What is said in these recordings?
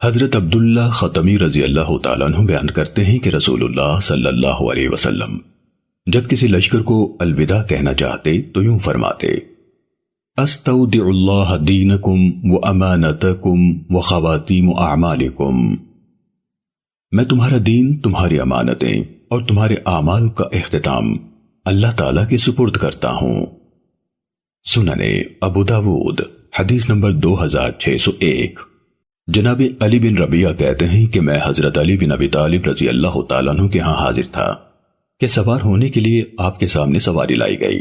حضرت عبداللہ ختمی رضی اللہ تعالیٰ عنہ بیان کرتے ہیں کہ رسول اللہ صلی اللہ علیہ وسلم جب کسی لشکر کو الوداع کہنا چاہتے تو یوں فرماتے: استودع اللہ دینکم و امانتکم و خواتیم اعمالکم، میں تمہارا دین، تمہاری امانتیں اور تمہارے اعمال کا اختتام اللہ تعالیٰ کے سپرد کرتا ہوں۔ سنن ابو داود حدیث نمبر 2601۔ جناب علی بن ربیعہ کہتے ہیں کہ میں حضرت علی بن ابی طالب رضی اللہ تعالیٰ عنہ کے ہاں حاضر تھا کہ سوار ہونے کے لیے آپ کے سامنے سواری لائی گئی۔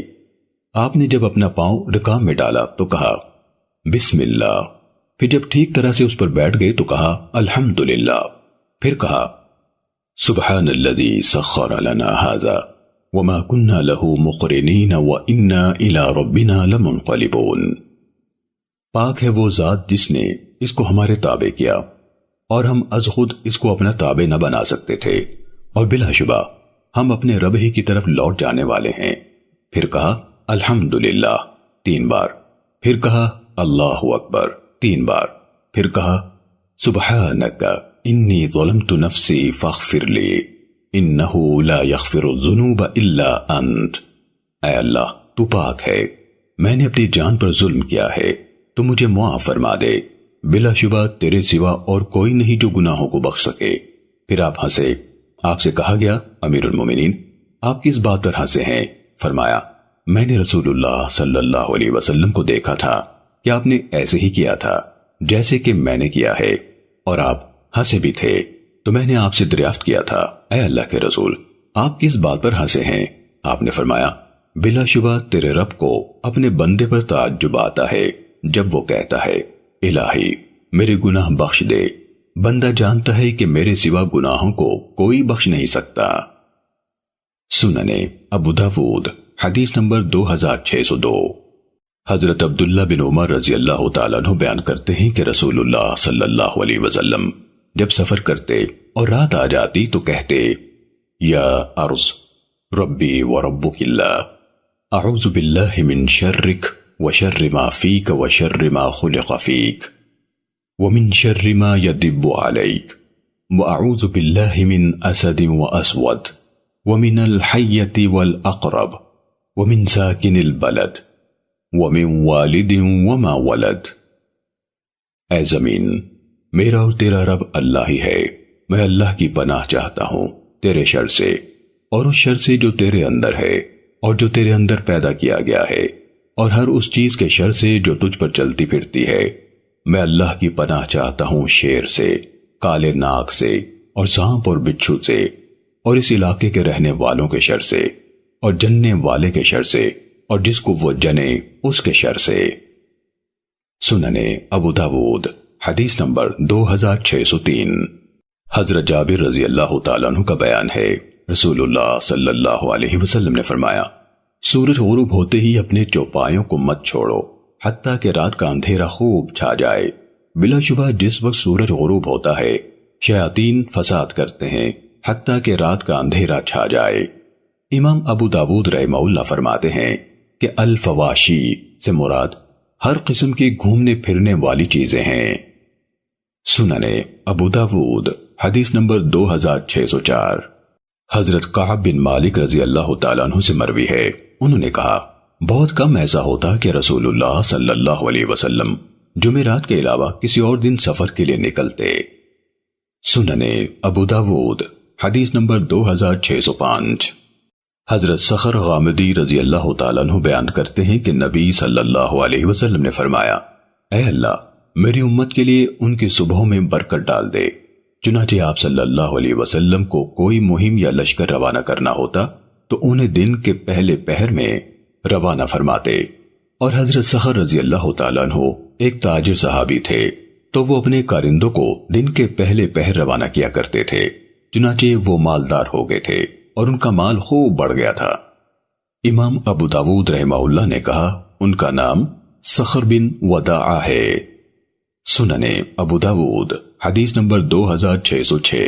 آپ نے جب اپنا پاؤں رکام میں ڈالا تو کہا بسم اللہ، پھر جب ٹھیک طرح سے اس پر بیٹھ گئے تو کہا الحمدللہ، پھر کہا سبحان الذی سخر لنا ھذا وما كنا له مقرنین وانا الى ربنا لمنقلبون۔ پاک ہے وہ ذات جس نے اس کو ہمارے تابع کیا اور ہم از خود اس کو اپنا تابع نہ بنا سکتے تھے، اور بلا شبہ ہم اپنے رب ہی کی طرف لوٹ جانے والے ہیں۔ پھر کہا الحمدللہ 3 بار، پھر کہا اللہ اکبر 3 بار، پھر کہا سبحانک انی ظلمت نفسی فاغفر لی انہ لا یغفر الذنوب الا انت۔ اے اللہ، تو پاک ہے، میں نے اپنی جان پر ظلم کیا ہے، تو مجھے معاف فرما دے، بلا شبہ تیرے سوا اور کوئی نہیں جو گناہوں کو بخش سکے۔ پھر آپ ہنسے۔ آپ سے کہا گیا امیر المومنین، آپ کس بات پر ہنسے ہیں؟ فرمایا میں نے رسول اللہ صلی اللہ علیہ وسلم کو دیکھا تھا کہ آپ نے ایسے ہی کیا تھا جیسے کہ میں نے کیا ہے، اور آپ ہنسے بھی تھے، تو میں نے آپ سے دریافت کیا تھا اے اللہ کے رسول، آپ کس بات پر ہنسے ہیں؟ آپ نے فرمایا بلا شبہ تیرے رب کو اپنے بندے پر تعجب آتا ہے جب وہ کہتا ہے الہی میرے گناہ بخش دے، بندہ جانتا ہے کہ میرے سوا گناہوں کو کوئی بخش نہیں سکتا۔ سنن ابو داود حدیث نمبر 2602۔ حضرت عبداللہ بن عمر رضی اللہ تعالیٰ عنہ بیان کرتے ہیں کہ رسول اللہ صلی اللہ علیہ وسلم جب سفر کرتے اور رات آ جاتی تو کہتے یا ارض ربی و ربک اللہ اعوذ باللہ من شرک وشر ما فیک وشر ما خلق فیک ومن شر ما يدب عليك وأعوذ بالله من أسد وأسود ومن الحية والأقرب ومن ساكن البلد ومن والد وما ولد۔ اے زمین، میرا اور تیرا رب اللہ ہی ہے، میں اللہ کی پناہ چاہتا ہوں تیرے شر سے اور اس شر سے جو تیرے اندر ہے اور جو تیرے اندر پیدا کیا گیا ہے، اور ہر اس چیز کے شر سے جو تجھ پر چلتی پھرتی ہے۔ میں اللہ کی پناہ چاہتا ہوں شیر سے، کالے ناگ سے، اور سانپ اور بچھو سے، اور اس علاقے کے رہنے والوں کے شر سے، اور جننے والے کے شر سے، اور جس کو وہ جنے اس کے شر سے۔ سنن ابو داود حدیث نمبر 2603۔ حضرت جابر رضی اللہ تعالیٰ عنہ کا بیان ہے، رسول اللہ صلی اللہ علیہ وسلم نے فرمایا سورج غروب ہوتے ہی اپنے چوپایوں کو مت چھوڑو حتیٰ کہ رات کا اندھیرا خوب چھا جائے۔ بلا شبہ جس وقت سورج غروب ہوتا ہے شیاطین فساد کرتے ہیں حتیٰ کہ رات کا اندھیرا چھا جائے۔ امام ابو داود رحمہ اللہ فرماتے ہیں کہ الفواشی سے مراد ہر قسم کی گھومنے پھرنے والی چیزیں ہیں۔ سنن ابو داود حدیث نمبر 2604۔ حضرت کعب بن مالک رضی اللہ تعالیٰ عنہ سے مروی ہے، انہوں نے کہا بہت کم ایسا ہوتا کہ رسول اللہ صلی اللہ علیہ وسلم جمعرات کے علاوہ کسی اور دن سفر کے لیے نکلتے۔ سنن ابو داود حدیث نمبر 2605۔ حضرت صخر غامدی رضی اللہ تعالیٰ عنہ بیان کرتے ہیں کہ نبی صلی اللہ علیہ وسلم نے فرمایا اے اللہ میری امت کے لیے ان کی صبحوں میں برکت ڈال دے۔ چنانچہ آپ صلی اللہ علیہ وسلم کو کوئی مہم یا لشکر روانہ کرنا ہوتا تو انہیں دن کے پہلے پہر میں روانہ فرماتے، اور حضرت صخر رضی اللہ تعالیٰ عنہ ایک تاجر صحابی تھے تو وہ اپنے کارندوں کو دن کے پہلے پہر روانہ کیا کرتے تھے، چنانچہ وہ مالدار ہو گئے تھے اور ان کا مال خوب بڑھ گیا تھا۔ امام ابو داود رحمہ اللہ نے کہا ان کا نام صخر بن وداعہ ہے۔ سنن ابو داود حدیث نمبر 2606۔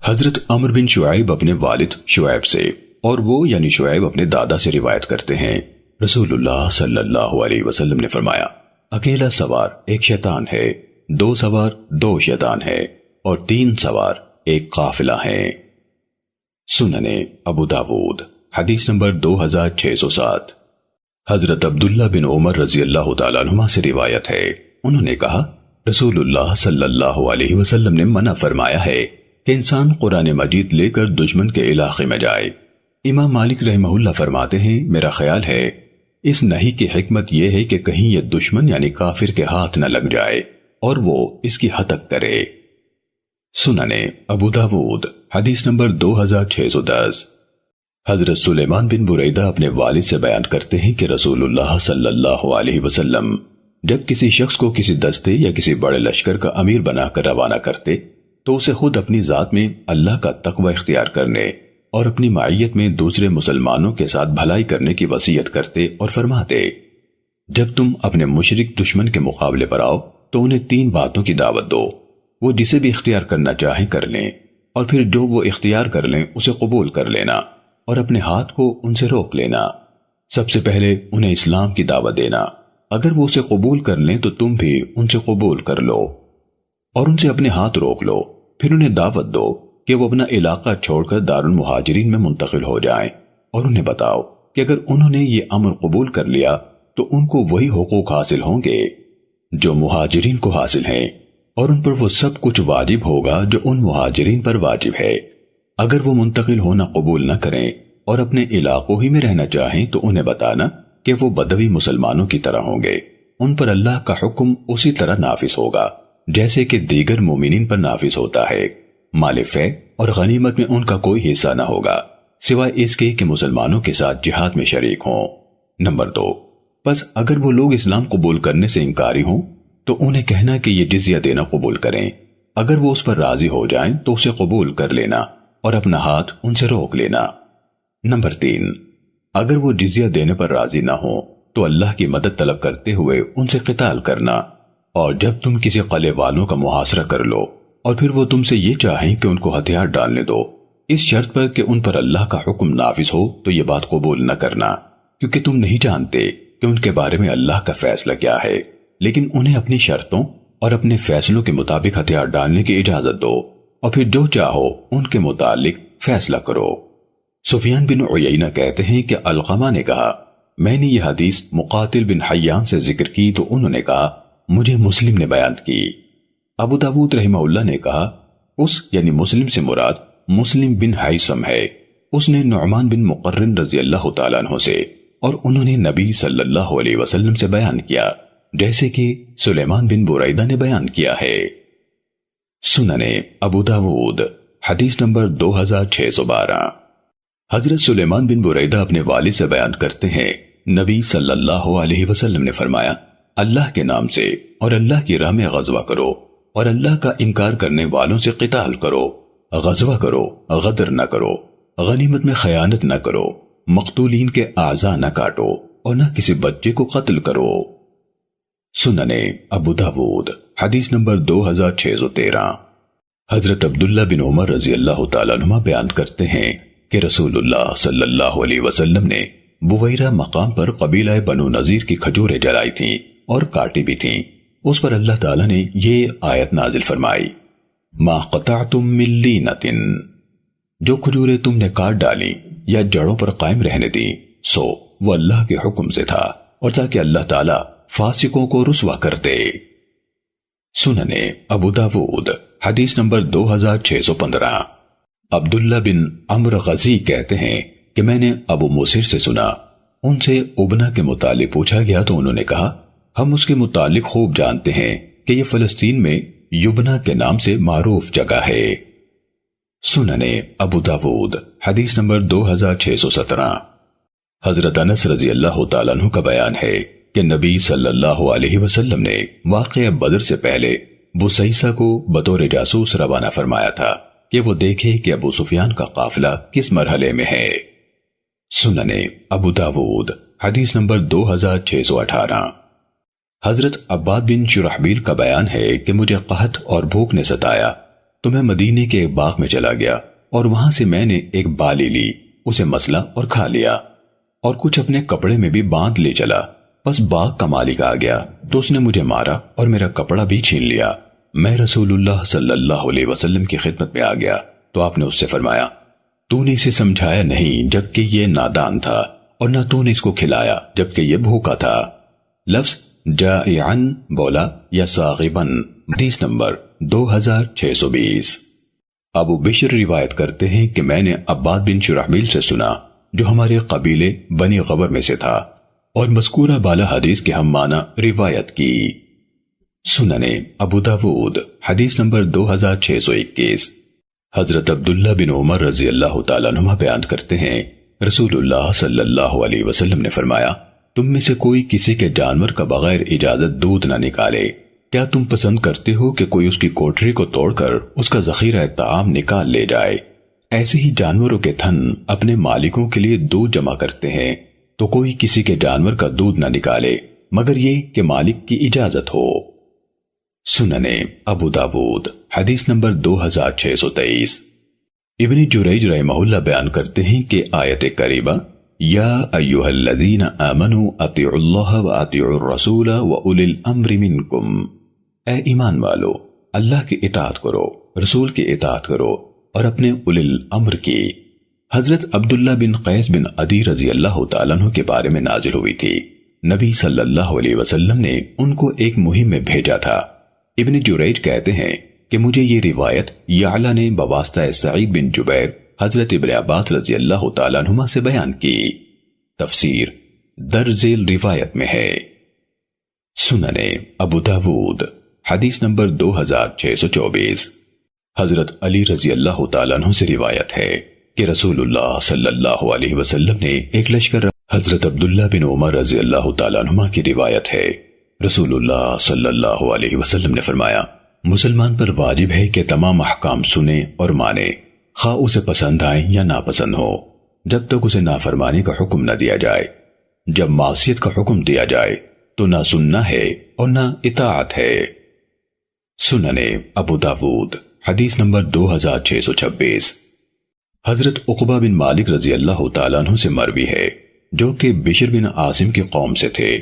حضرت عمر بن شعیب اپنے والد شعیب سے اور وہ یعنی شعیب اپنے دادا سے روایت کرتے ہیں، رسول اللہ صلی اللہ علیہ وسلم نے فرمایا اکیلا سوار ایک شیطان ہے 2 سوار 2 شیطان ہیں اور 3 سوار 1 قافلہ ہیں۔ سننے ابو داود حدیث نمبر 2607۔ حضرت عبداللہ بن عمر رضی اللہ تعالیٰ عنہما سے روایت ہے، انہوں نے کہا رسول اللہ صلی اللہ علیہ وسلم نے منع فرمایا ہے کہ انسان قرآن مجید لے کر دشمن کے علاقے میں جائے۔ امام مالک رحمہ اللہ فرماتے ہیں میرا خیال ہے اس نہی کی حکمت یہ ہے کہ کہیں یہ دشمن یعنی کافر کے ہاتھ نہ لگ جائے اور وہ اس کی ہتک کرے۔ سننے ابو داود حدیث نمبر 2610۔ حضرت سلیمان بن بریدہ اپنے والد سے بیان کرتے ہیں کہ رسول اللہ صلی اللہ علیہ وسلم جب کسی شخص کو کسی دستے یا کسی بڑے لشکر کا امیر بنا کر روانہ کرتے تو اسے خود اپنی ذات میں اللہ کا تقوی اختیار کرنے اور اپنی معیت میں دوسرے مسلمانوں کے ساتھ بھلائی کرنے کی وصیت کرتے اور فرماتے جب تم اپنے مشرک دشمن کے مقابلے پر آؤ تو انہیں 3 باتوں کی دعوت دو، وہ جسے بھی اختیار کرنا چاہیں کر لیں، اور پھر جو وہ اختیار کر لیں اسے قبول کر لینا اور اپنے ہاتھ کو ان سے روک لینا۔ سب سے پہلے انہیں اسلام کی دعوت دینا، اگر وہ اسے قبول کر لیں تو تم بھی ان سے قبول کر لو اور ان سے اپنے ہاتھ روک لو، پھر انہیں دعوت دو کہ وہ اپنا علاقہ چھوڑ کر دار المہاجرین میں منتقل ہو جائیں، اور انہیں بتاؤ کہ اگر انہوں نے یہ امر قبول کر لیا تو ان کو وہی حقوق حاصل ہوں گے جو مہاجرین کو حاصل ہیں، اور ان پر وہ سب کچھ واجب ہوگا جو ان مہاجرین پر واجب ہے۔ اگر وہ منتقل ہونا قبول نہ کریں اور اپنے علاقوں ہی میں رہنا چاہیں تو انہیں بتانا کہ وہ بدوی مسلمانوں کی طرح ہوں گے، ان پر اللہ کا حکم اسی طرح نافذ ہوگا جیسے کہ دیگر مومنین پر نافذ ہوتا ہے۔ مال فے اور غنیمت میں ان کا کوئی حصہ نہ ہوگا سوائے اس کے کہ مسلمانوں کے ساتھ جہاد میں شریک ہوں۔ نمبر 2، بس اگر وہ لوگ اسلام قبول کرنے سے انکاری ہوں تو انہیں کہنا کہ یہ جزیہ دینا قبول کریں، اگر وہ اس پر راضی ہو جائیں تو اسے قبول کر لینا اور اپنا ہاتھ ان سے روک لینا۔ نمبر 3، اگر وہ جزیہ دینے پر راضی نہ ہوں تو اللہ کی مدد طلب کرتے ہوئے ان سے قتال کرنا، اور جب تم کسی قلعے والوں کا محاصرہ کر لو اور پھر وہ تم سے یہ چاہیں کہ ان کو ہتھیار ڈالنے دو اس شرط پر کہ ان پر اللہ کا حکم نافذ ہو تو یہ بات قبول نہ کرنا، کیونکہ تم نہیں جانتے کہ ان کے بارے میں اللہ کا فیصلہ کیا ہے، لیکن انہیں اپنی شرطوں اور اپنے فیصلوں کے مطابق ہتھیار ڈالنے کی اجازت دو اور پھر جو چاہو ان کے متعلق فیصلہ کرو۔ سفیان بن عیینہ کہتے ہیں کہ علقمہ نے کہا میں نے یہ حدیث مقاتل بن حیان سے ذکر کی تو انہوں نے کہا مجھے مسلم نے بیان کی۔ ابو داود رحمہ اللہ نے کہا اس یعنی مسلم سے مراد مسلم بن حیثم ہے، اس نے نعمان بن مقرن رضی اللہ تعالیٰ عنہ سے اور انہوں نے نبی صلی اللہ علیہ وسلم سے بیان کیا جیسے کہ سلیمان بن بریدہ نے بیان کیا ہے۔ سننے ابو داود حدیث نمبر 2612۔ حضرت سلیمان بن بریدہ اپنے والد سے بیان کرتے ہیں نبی صلی اللہ علیہ وسلم نے فرمایا اللہ کے نام سے اور اللہ کی راہ میں غزوہ کرو اور اللہ کا انکار کرنے والوں سے قتال کرو، غزوہ کرو، غدر نہ کرو، غنیمت میں خیانت نہ کرو، مقتولین کے اعضاء نہ کاٹو اور نہ کسی بچے کو قتل کرو۔ سننے ابو داود حدیث نمبر 2613۔ حضرت عبداللہ بن عمر رضی اللہ تعالیٰ عنہ بیان کرتے ہیں کہ رسول اللہ صلی اللہ علیہ وسلم نے بویرہ مقام پر قبیلہ بنو نذیر کی کھجوریں جلائی تھیں اور کاٹی بھی تھیں، اس پر اللہ تعالیٰ نے یہ آیت نازل فرمائی ما قطعتم من لینۃ، جو کھجوریں تم نے کاٹ ڈالی یا جڑوں پر قائم رہنے دی سو وہ اللہ کے حکم سے تھا اور تاکہ اللہ تعالیٰ فاسقوں کو رسوا کر دے۔ سننے ابو داود حدیث نمبر 2615۔ عبداللہ بن عمرو غزی کہتے ہیں کہ میں نے ابو موسر سے سنا، ان سے ابنا کے متعلق پوچھا گیا تو انہوں نے کہا ہم اس کے متعلق خوب جانتے ہیں کہ یہ فلسطین میں یبنا کے نام سے معروف جگہ ہے۔ سننے ابو داود حدیث نمبر 2617۔ حضرت انس رضی اللہ تعالیٰ عنہ کا بیان ہے کہ نبی صلی اللہ علیہ وسلم نے واقعہ بدر سے پہلے بسیسہ کو بطور جاسوس روانہ فرمایا تھا کہ وہ دیکھے کہ ابو سفیان کا قافلہ کس مرحلے میں ہے۔ سننے ابو داود حدیث نمبر 2618۔ حضرت عباد بن شرحبیل کا بیان ہے کہ مجھے قحط اور بھوک نے ستایا تو میں مدینے کے ایک باغ میں چلا گیا اور وہاں سے میں نے ایک بالی لی، اسے مسلا اور کھا لیا اور کچھ اپنے کپڑے میں بھی باندھ لے چلا، بس باغ کا مالک آ گیا تو اس نے مجھے مارا اور میرا کپڑا بھی چھین لیا۔ میں رسول اللہ صلی اللہ علیہ وسلم کی خدمت میں آ گیا تو آپ نے اس سے فرمایا تو نے اسے سمجھایا نہیں جبکہ یہ نادان تھا، اور نہ تو نے اس کو کھلایا جبکہ یہ بھوکا تھا۔ لفظ جائعن بولا یا ساغبن، حدیث نمبر 2620۔ ابو بشر روایت کرتے ہیں کہ میں نے عباد بن شرحبیل سے سنا جو ہمارے قبیلے بنی غبر میں سے تھا، اور مذکورہ بالا حدیث کے ہم معنی روایت کی۔ سننے ابو داود حدیث نمبر 2621۔ حضرت عبداللہ بن عمر رضی اللہ تعالیٰ عنہ بیان کرتے ہیں رسول اللہ صلی اللہ علیہ وسلم نے فرمایا تم میں سے کوئی کسی کے جانور کا بغیر اجازت دودھ نہ نکالے۔ کیا تم پسند کرتے ہو کہ کوئی اس کی کوٹری کو توڑ کر اس کا ذخیرہ طعام نکال لے جائے؟ ایسے ہی جانوروں کے تھن اپنے مالکوں کے لیے دودھ جمع کرتے ہیں، تو کوئی کسی کے جانور کا دودھ نہ نکالے مگر یہ کہ مالک کی اجازت ہو۔ سننے ابو داود حدیث نمبر 2623۔ ابن جریج رحمہ اللہ بیان کرتے ہیں کہ آیت کریمہ یا ایھا الذین آمنوا اطیعوا اللہ واطیعوا الرسول واولی الامر منکم، اے ایمان والو اللہ کی اطاعت کرو، رسول کی اطاعت کرو اور اپنے اولی الامر کی۔ حضرت عبداللہ بن قیس بن عدی رضی اللہ تعالیٰ عنہ کے بارے میں نازل ہوئی تھی۔ نبی صلی اللہ علیہ وسلم نے ان کو ایک مہم میں بھیجا تھا۔ ابن جریج کہتے ہیں کہ مجھے یہ روایت یعلا نے بواسطہ سعید بن جبیر حضرت ابن عباس رضی اللہ تعالیٰ عنہما سے بیان کی۔ تفسیر درذیل روایت میں ہے۔ سننے ابو داود حدیث نمبر 2624۔ حضرت علی رضی اللہ تعالیٰ عنہ سے روایت ہے کہ رسول اللہ صلی اللہ علیہ وسلم نے ایک لشکر حضرت عبداللہ بن عمر رضی اللہ تعالیٰ عنہما کی روایت ہے رسول اللہ صلی اللہ علیہ وسلم نے فرمایا مسلمان پر واجب ہے کہ تمام احکام سنے اور مانے، خواہ اسے پسند آئیں یا ناپسند ہو، جب تک اسے نافرمانی کا حکم نہ دیا جائے۔ جب معصیت کا حکم دیا جائے تو نہ سننا ہے اور نہ اطاعت ہے۔ سننے ابو داود حدیث نمبر 2626۔ حضرت عقبہ بن مالک رضی اللہ تعالیٰ عنہ سے مروی ہے جو کہ بشر بن عاصم کی قوم سے تھے۔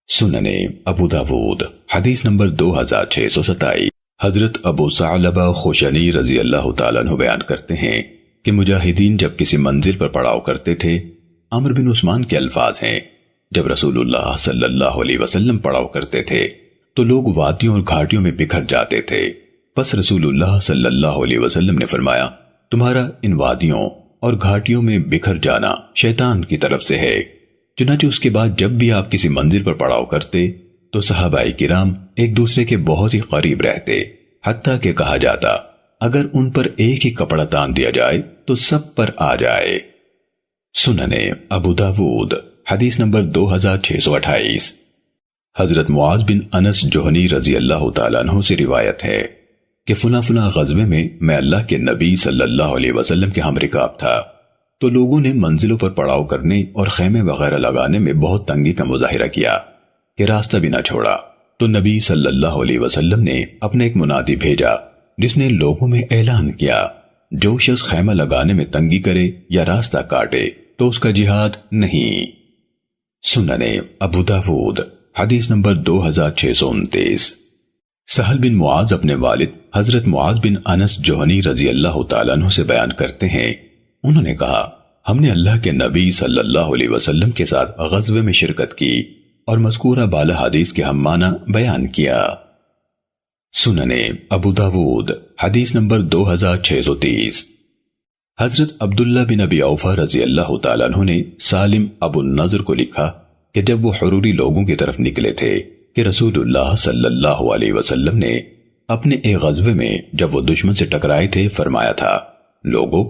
سننے ابو داود حدیث نمبر 2627۔ حضرت ابو ثعلبہ خوشنی رضی اللہ تعالیٰ عنہ بیان کرتے ہیں کہ مجاہدین جب کسی منزل پر پڑاؤ کرتے تھے، عمر بن عثمان کے الفاظ ہیں، جب رسول اللہ صلی اللہ علیہ وسلم پڑاؤ کرتے تھے تو لوگ وادیوں اور گھاٹیوں میں بکھر جاتے تھے۔ پس رسول اللہ صلی اللہ علیہ وسلم نے فرمایا تمہارا ان وادیوں اور گھاٹیوں میں بکھر جانا شیطان کی طرف سے ہے۔ چنانچہ اس کے بعد جب بھی آپ کسی منزل پر پڑاؤ کرتے تو صحابہ کرام ایک دوسرے کے بہت ہی قریب رہتے، حتیٰ کہ کہا جاتا اگر ان پر ایک ہی کپڑا تان دیا جائے تو سب پر آ جائے۔ سننے ابو داود حدیث نمبر 2628۔ حضرت معاذ بن انس جوہنی رضی اللہ تعالیٰ عنہ سے روایت ہے کہ فلاں غزوے میں اللہ کے نبی صلی اللہ علیہ وسلم کے ہم رکاب تھا، تو لوگوں نے منزلوں پر پڑاؤ کرنے اور خیمے وغیرہ لگانے میں بہت تنگی کا مظاہرہ کیا کہ راستہ بھی نہ چھوڑا، تو نبی صلی اللہ علیہ وسلم نے اپنے ایک منادی بھیجا جس نے لوگوں میں اعلان کیا جو شخص خیمہ لگانے میں تنگی کرے یا راستہ کاٹے تو اس کا جہاد نہیں۔ سننے ابو داود حدیث نمبر 2629۔ سہل بن معاذ اپنے والد حضرت معاذ بن انس جوہنی رضی اللہ تعالیٰ عنہ سے بیان کرتے ہیں، انہوں نے کہا ہم نے اللہ کے نبی صلی اللہ علیہ وسلم کے ساتھ غزوے میں شرکت کی اور مذکورہ بالا حدیث کے ہم معنی بیان کیا۔ سننے ابو داود حدیث نمبر 2630۔ حضرت عبداللہ بن ابی اوفا رضی اللہ تعالیٰ عنہ نے سالم ابو النضر کو لکھا کہ جب وہ حروری لوگوں کی طرف نکلے تھے کہ رسول اللہ صلی اللہ علیہ وسلم نے اپنے ایک غزوے میں جب وہ دشمن سے ٹکرائے تھے فرمایا تھا لوگو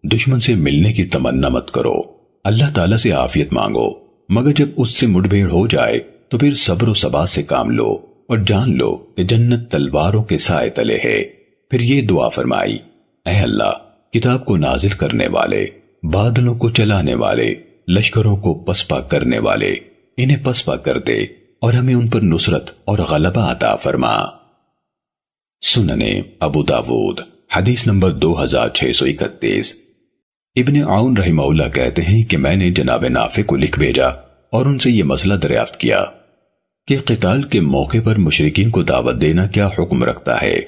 دشمن سے ملنے کی تمنا مت کرو، اللہ تعالیٰ سے عافیت مانگو، مگر جب اس سے مٹبھیڑ ہو جائے تو پھر صبر و ثبات سے کام لو اور جان لو کہ جنت تلواروں کے سائے تلے ہے۔ پھر یہ دعا فرمائی اے اللہ کتاب کو نازل کرنے والے، بادلوں کو چلانے والے، لشکروں کو پسپا کرنے والے، انہیں پسپا کر دے اور ہمیں ان پر نصرت اور غلبہ عطا فرما۔ سننے ابو داود حدیث نمبر 2631۔ ابن عون رحمہ اللہ کہتے ہیں کہ میں نے جناب نافع کو لکھ بھیجا اور ان سے یہ مسئلہ دریافت کیا کہ قتال کے موقع پر مشرکین کو دعوت دینا کیا حکم رکھتا ہے،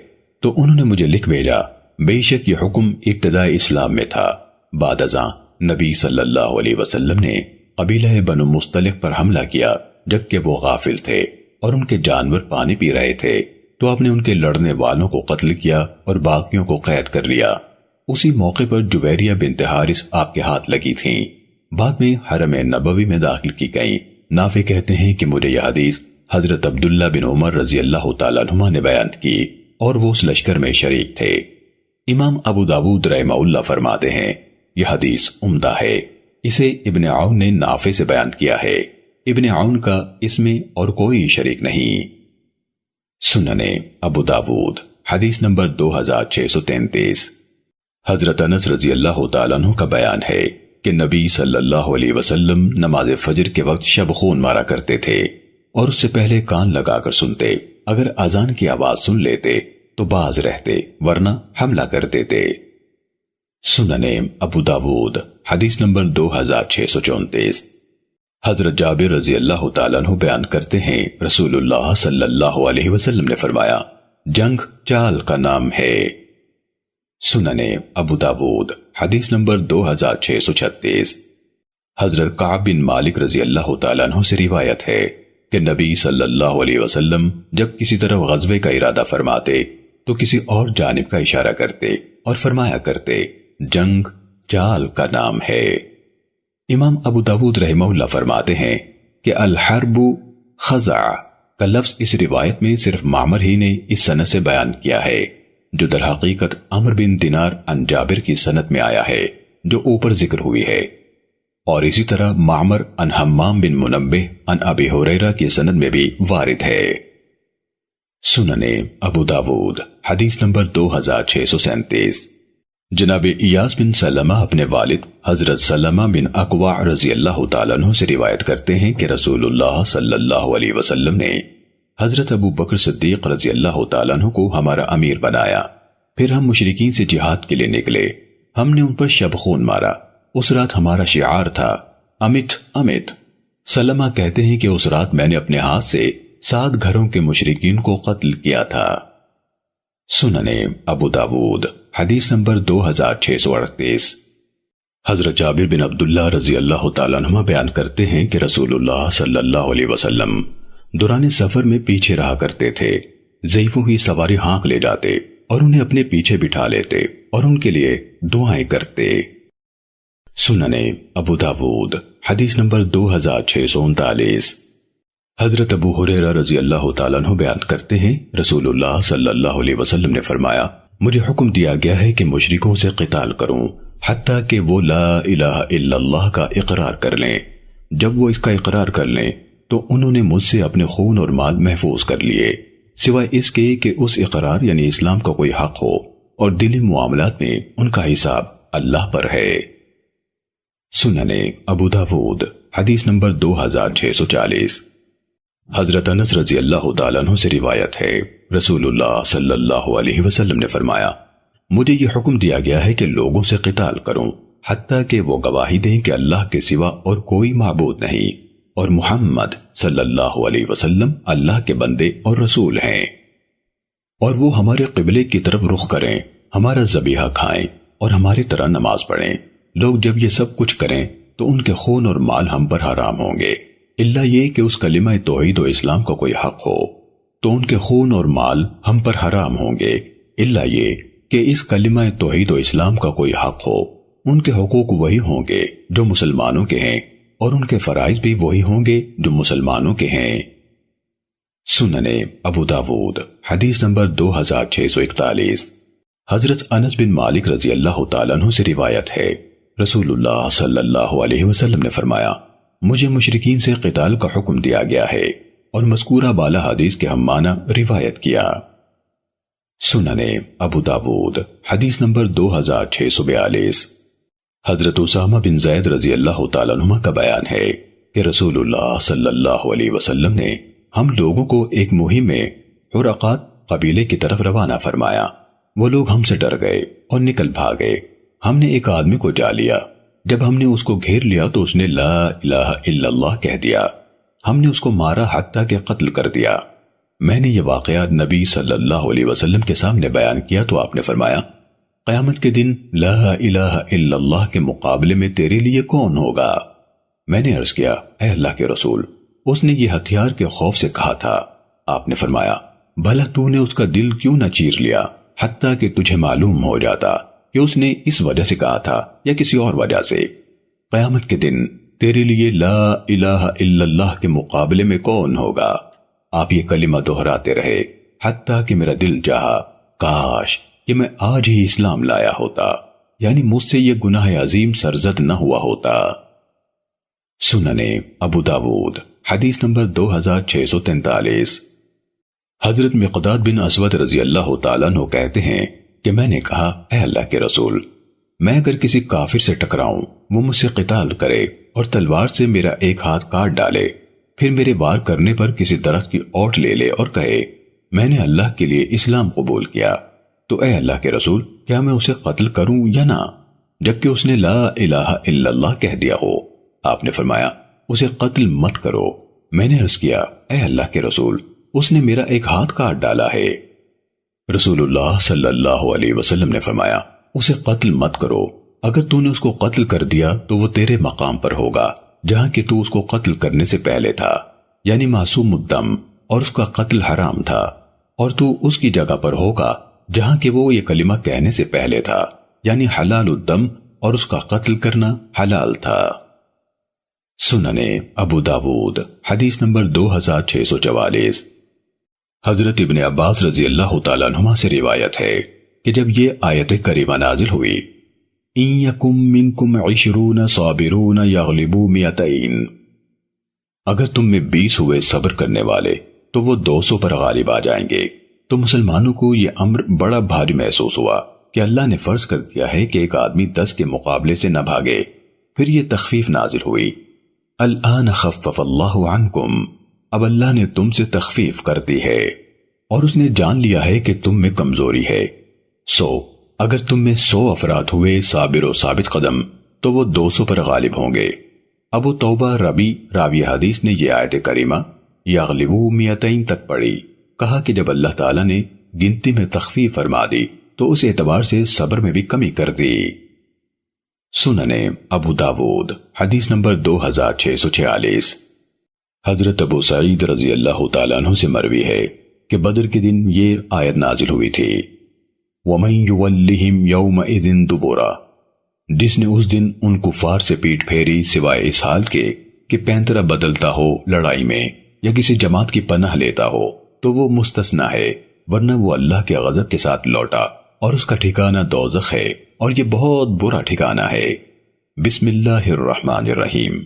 تو انہوں نے مجھے لکھ بھیجا بے شک یہ حکم ابتدائی اسلام میں تھا، بعد ازاں نبی صلی اللہ علیہ وسلم نے قبیلہ بنو مصطلق پر حملہ کیا جبکہ وہ غافل تھے اور ان کے جانور پانی پی رہے تھے، تو آپ نے ان کے لڑنے والوں کو قتل کیا اور باقیوں کو قید کر لیا۔ اسی موقع پر جویریہ بنت حارث آپ کے ہاتھ لگی تھیں، بعد میں حرم نبوی میں داخل کی گئیں۔ نافع کہتے ہیں کہ مجھے یہ حدیث حضرت عبداللہ بن عمر رضی اللہ تعالیٰ عنہما نے بیان کی اور وہ اس لشکر میں شریک تھے۔ امام ابو داود رحمہ اللہ فرماتے ہیں یہ حدیث عمدہ ہے، اسے ابن عون نے نافع سے بیان کیا ہے، ابن عون کا اس میں اور کوئی شریک نہیں۔ سننے ابو داود حدیث نمبر 2633۔ حضرت انس رضی اللہ تعالیٰ عنہ کا بیان ہے کہ نبی صلی اللہ علیہ وسلم نماز فجر کے وقت شب خون مارا کرتے تھے اور اس سے پہلے کان لگا کر سنتے، اگر اذان کی آواز سن لیتے تو باز رہتے ورنہ حملہ کر دیتے۔ سننے ابو داود حدیث نمبر 2634۔ حضرت جابر رضی اللہ تعالیٰ عنہ بیان کرتے ہیں رسول اللہ صلی اللہ علیہ وسلم نے فرمایا جنگ چال کا نام ہے۔ سننے ابو داود حدیث نمبر 2636۔ حضرت کعب بن مالک رضی اللہ تعالیٰ عنہ سے روایت ہے کہ نبی صلی اللہ علیہ وسلم جب کسی طرف غزوے کا ارادہ فرماتے تو کسی اور جانب کا اشارہ کرتے اور فرمایا کرتے جنگ چال کا نام ہے۔ امام ابو داود رحمہ اللہ فرماتے ہیں کہ الحرب خزع کا لفظ اس روایت میں صرف معمر ہی نے اس سند سے بیان کیا ہے، جو در حقیقت عمر بن دینار عن جابر کی سند میں آیا ہے جو اوپر ذکر ہوئی ہے، اور اسی طرح معمر عن حمام بن منبہ عن ابی ہریرہ کی سند میں بھی وارد ہے۔ سننے ابو داود حدیث نمبر 2637۔ جناب ایاس بن سلمہ اپنے والد حضرت سلمہ بن اکوع رضی اللہ تعالیٰ عنہ سے روایت کرتے ہیں کہ رسول اللہ صلی اللہ علیہ وسلم نے حضرت ابو بکر صدیق رضی اللہ تعالیٰ عنہ کو ہمارا امیر بنایا، پھر ہم مشرکین سے جہاد کے لیے نکلے، ہم نے ان پر شب خون مارا، اس رات ہمارا شعار تھا امت امت۔ سلمہ کہتے ہیں کہ اس رات میں نے اپنے ہاتھ سے 7 گھروں کے مشرکین کو قتل کیا تھا۔ سننے ابو داود حدیث نمبر 2638۔ حضرت جابر بن عبداللہ رضی اللہ تعالیٰ عنہ بیان کرتے ہیں کہ رسول اللہ صلی اللہ علیہ وسلم دوران سفر میں پیچھے رہا کرتے تھے، ضعیفوں ہی سواری ہانک لے جاتے اور انہیں اپنے پیچھے بٹھا لیتے اور ان کے لیے دعائیں کرتے۔ سننے ابو داود حدیث نمبر 2639۔ حضرت ابو ہریرہ رضی اللہ تعالیٰ عنہ بیان کرتے ہیں رسول اللہ صلی اللہ علیہ وسلم نے فرمایا مجھے حکم دیا گیا ہے کہ مشرکوں سے قتال کروں حتیٰ کہ وہ لا الہ الا اللہ کا اقرار کر لیں، جب وہ اس کا اقرار کر لیں تو انہوں نے مجھ سے اپنے خون اور مال محفوظ کر لیے، سوائے اس کے کہ اس اقرار یعنی اسلام کا کوئی حق ہو اور دلی معاملات میں ان کا حساب اللہ پر ہے۔ سننے ابو داود حدیث نمبر 2640۔ حضرت انس رضی اللہ تعالیٰ عنہ سے روایت ہے رسول اللہ صلی اللہ علیہ وسلم نے فرمایا مجھے یہ حکم دیا گیا ہے کہ لوگوں سے قتال کروں حتیٰ کہ وہ گواہی دیں کہ اللہ کے سوا اور کوئی معبود نہیں اور محمد صلی اللہ علیہ وسلم اللہ کے بندے اور رسول ہیں، اور وہ ہمارے قبلے کی طرف رخ کریں، ہمارا ذبیحہ کھائیں اور ہماری طرح نماز پڑھیں۔ لوگ جب یہ سب کچھ کریں تو ان کے خون اور مال ہم پر حرام ہوں گے، الا یہ کہ اس کلمہ توحید و اسلام کا کوئی حق ہو تو ان کے خون اور مال ہم پر حرام ہوں گے، الا یہ کہ اس کلمہ توحید و اسلام کا کوئی حق ہو، ان کے حقوق وہی ہوں گے جو مسلمانوں کے ہیں اور ان کے فرائض بھی وہی ہوں گے جو مسلمانوں کے ہیں۔ سننے ابو داود حدیث نمبر 2641۔ حضرت انس بن مالک رضی اللہ تعالیٰ عنہ سے روایت ہے رسول اللہ صلی اللہ علیہ وسلم نے فرمایا مجھے مشرکین سے قتال کا حکم دیا گیا ہے، اور مذکورہ بالا حدیث کے ہم معنی روایت کیا۔ سننے ابو داود حدیث نمبر 2642۔ حضرت اسامہ بن زید رضی اللہ تعالیٰ عنہ کا بیان ہے کہ رسول اللہ صلی اللہ علیہ وسلم نے ہم لوگوں کو ایک مہم میں حرقات قبیلے کی طرف روانہ فرمایا۔ وہ لوگ ہم سے ڈر گئے اور نکل بھاگے۔ ہم نے ایک آدمی کو جا لیا۔ جب ہم نے اس کو گھیر لیا تو اس نے لا الہ الا اللہ کہہ دیا۔ ہم نے اس کو مارا حتیٰ کہ قتل کر دیا۔ میں نے یہ واقعہ نبی صلی اللہ علیہ وسلم کے سامنے بیان کیا تو آپ نے فرمایا، قیامت کے دن لا الہ الا اللہ کے مقابلے میں تیرے لیے کون ہوگا؟ میں نے عرض کیا، اے اللہ کے رسول، اس نے یہ ہتھیار کے خوف سے کہا تھا۔ آپ نے فرمایا، بھلا تو نے اس کا دل کیوں نہ چیر لیا حتیٰ کہ تجھے معلوم ہو جاتا کہ اس نے اس وجہ سے کہا تھا یا کسی اور وجہ سے۔ قیامت کے دن تیرے لیے لا الہ الا اللہ کے مقابلے میں کون ہوگا؟ آپ یہ کلمہ دہراتے رہے حتیٰ کہ میرا دل چاہا کاش کہ میں آج ہی اسلام لایا ہوتا، یعنی مجھ سے یہ گناہ عظیم سرزد نہ ہوا ہوتا۔ سننے ابو داود حدیث نمبر 2643۔ حضرت مقداد بن اسود رضی اللہ تعالیٰ عنہ کہتے ہیں کہ میں نے کہا، اے اللہ کے رسول، میں اگر کسی کافر سے ٹکراؤں، وہ مجھ سے قتال کرے اور تلوار سے میرا ایک ہاتھ کاٹ ڈالے، پھر میرے وار کرنے پر کسی درخت کی اوٹ لے لے اور کہے میں نے اللہ کے لیے اسلام قبول کیا، تو اے اللہ کے رسول، کیا میں اسے قتل کروں یا نہ، جبکہ اس نے لا الہ الا اللہ کہہ دیا ہو؟ آپ نے فرمایا، اسے قتل مت کرو۔ میں نے عرض کیا، اے اللہ کے رسول، اس نے میرا ایک ہاتھ کاٹ ڈالا ہے۔ رسول اللہ صلی اللہ علیہ وسلم نے فرمایا، اسے قتل مت کرو، اگر تو نے اس کو قتل کر دیا تو وہ تیرے مقام پر ہوگا جہاں کہ تو اس کو قتل کرنے سے پہلے تھا، یعنی معصوم الدم، اور اس کا قتل حرام تھا، اور تو اس کی جگہ پر ہوگا جہاں کہ وہ یہ کلمہ کہنے سے پہلے تھا، یعنی حلال الدم، اور اس کا قتل کرنا حلال تھا۔ سننے ابو داود حدیث نمبر 2644۔ حضرت ابن عباس رضی اللہ تعالیٰ عنہما سے روایت ہے کہ جب یہ آیت کریمہ نازل ہوئی، ان یکم منکم 20 صابرون یغلبوا 200، اگر تم میں 20 ہوئے صبر کرنے والے تو وہ 200 پر غالب آ جائیں گے، تو مسلمانوں کو یہ امر بڑا بھاری محسوس ہوا کہ اللہ نے فرض کر دیا ہے کہ ایک آدمی 10 کے مقابلے سے نہ بھاگے۔ پھر یہ تخفیف نازل ہوئی، الآن خفف اللہ عنکم، اب اللہ نے تم سے تخفیف کر دی ہے اور اس نے جان لیا ہے کہ تم میں کمزوری ہے، سو اگر تم میں 100 افراد ہوئے صابر و ثابت قدم تو وہ 200 پر غالب ہوں گے۔ ابو توبہ ربی راوی حدیث نے یہ آیت کریمہ یغلبوا 200 تک پڑھی، کہا کہ جب اللہ تعالیٰ نے گنتی میں تخفیف فرما دی تو اس اعتبار سے صبر میں بھی کمی کر دی۔ سننے ابو داود حدیث نمبر 2646۔ حضرت ابو سعید رضی اللہ تعالیٰ عنہ سے مروی ہے کہ بدر کے دن یہ آیت نازل ہوئی تھی، وَمَن يُوَلِّهِمْ يَوْمَئِذٍ دُبُرًا، جس نے اس دن ان کفار سے پیٹ پھیری سوائے اس حال کے کہ پینترا بدلتا ہو لڑائی میں یا کسی جماعت کی پناہ لیتا ہو تو وہ مستثنی ہے، ورنہ وہ اللہ کے غضب کے ساتھ لوٹا اور اس کا ٹھکانہ دوزخ ہے اور یہ بہت برا ٹھکانہ ہے۔ بسم اللہ الرحمن الرحیم۔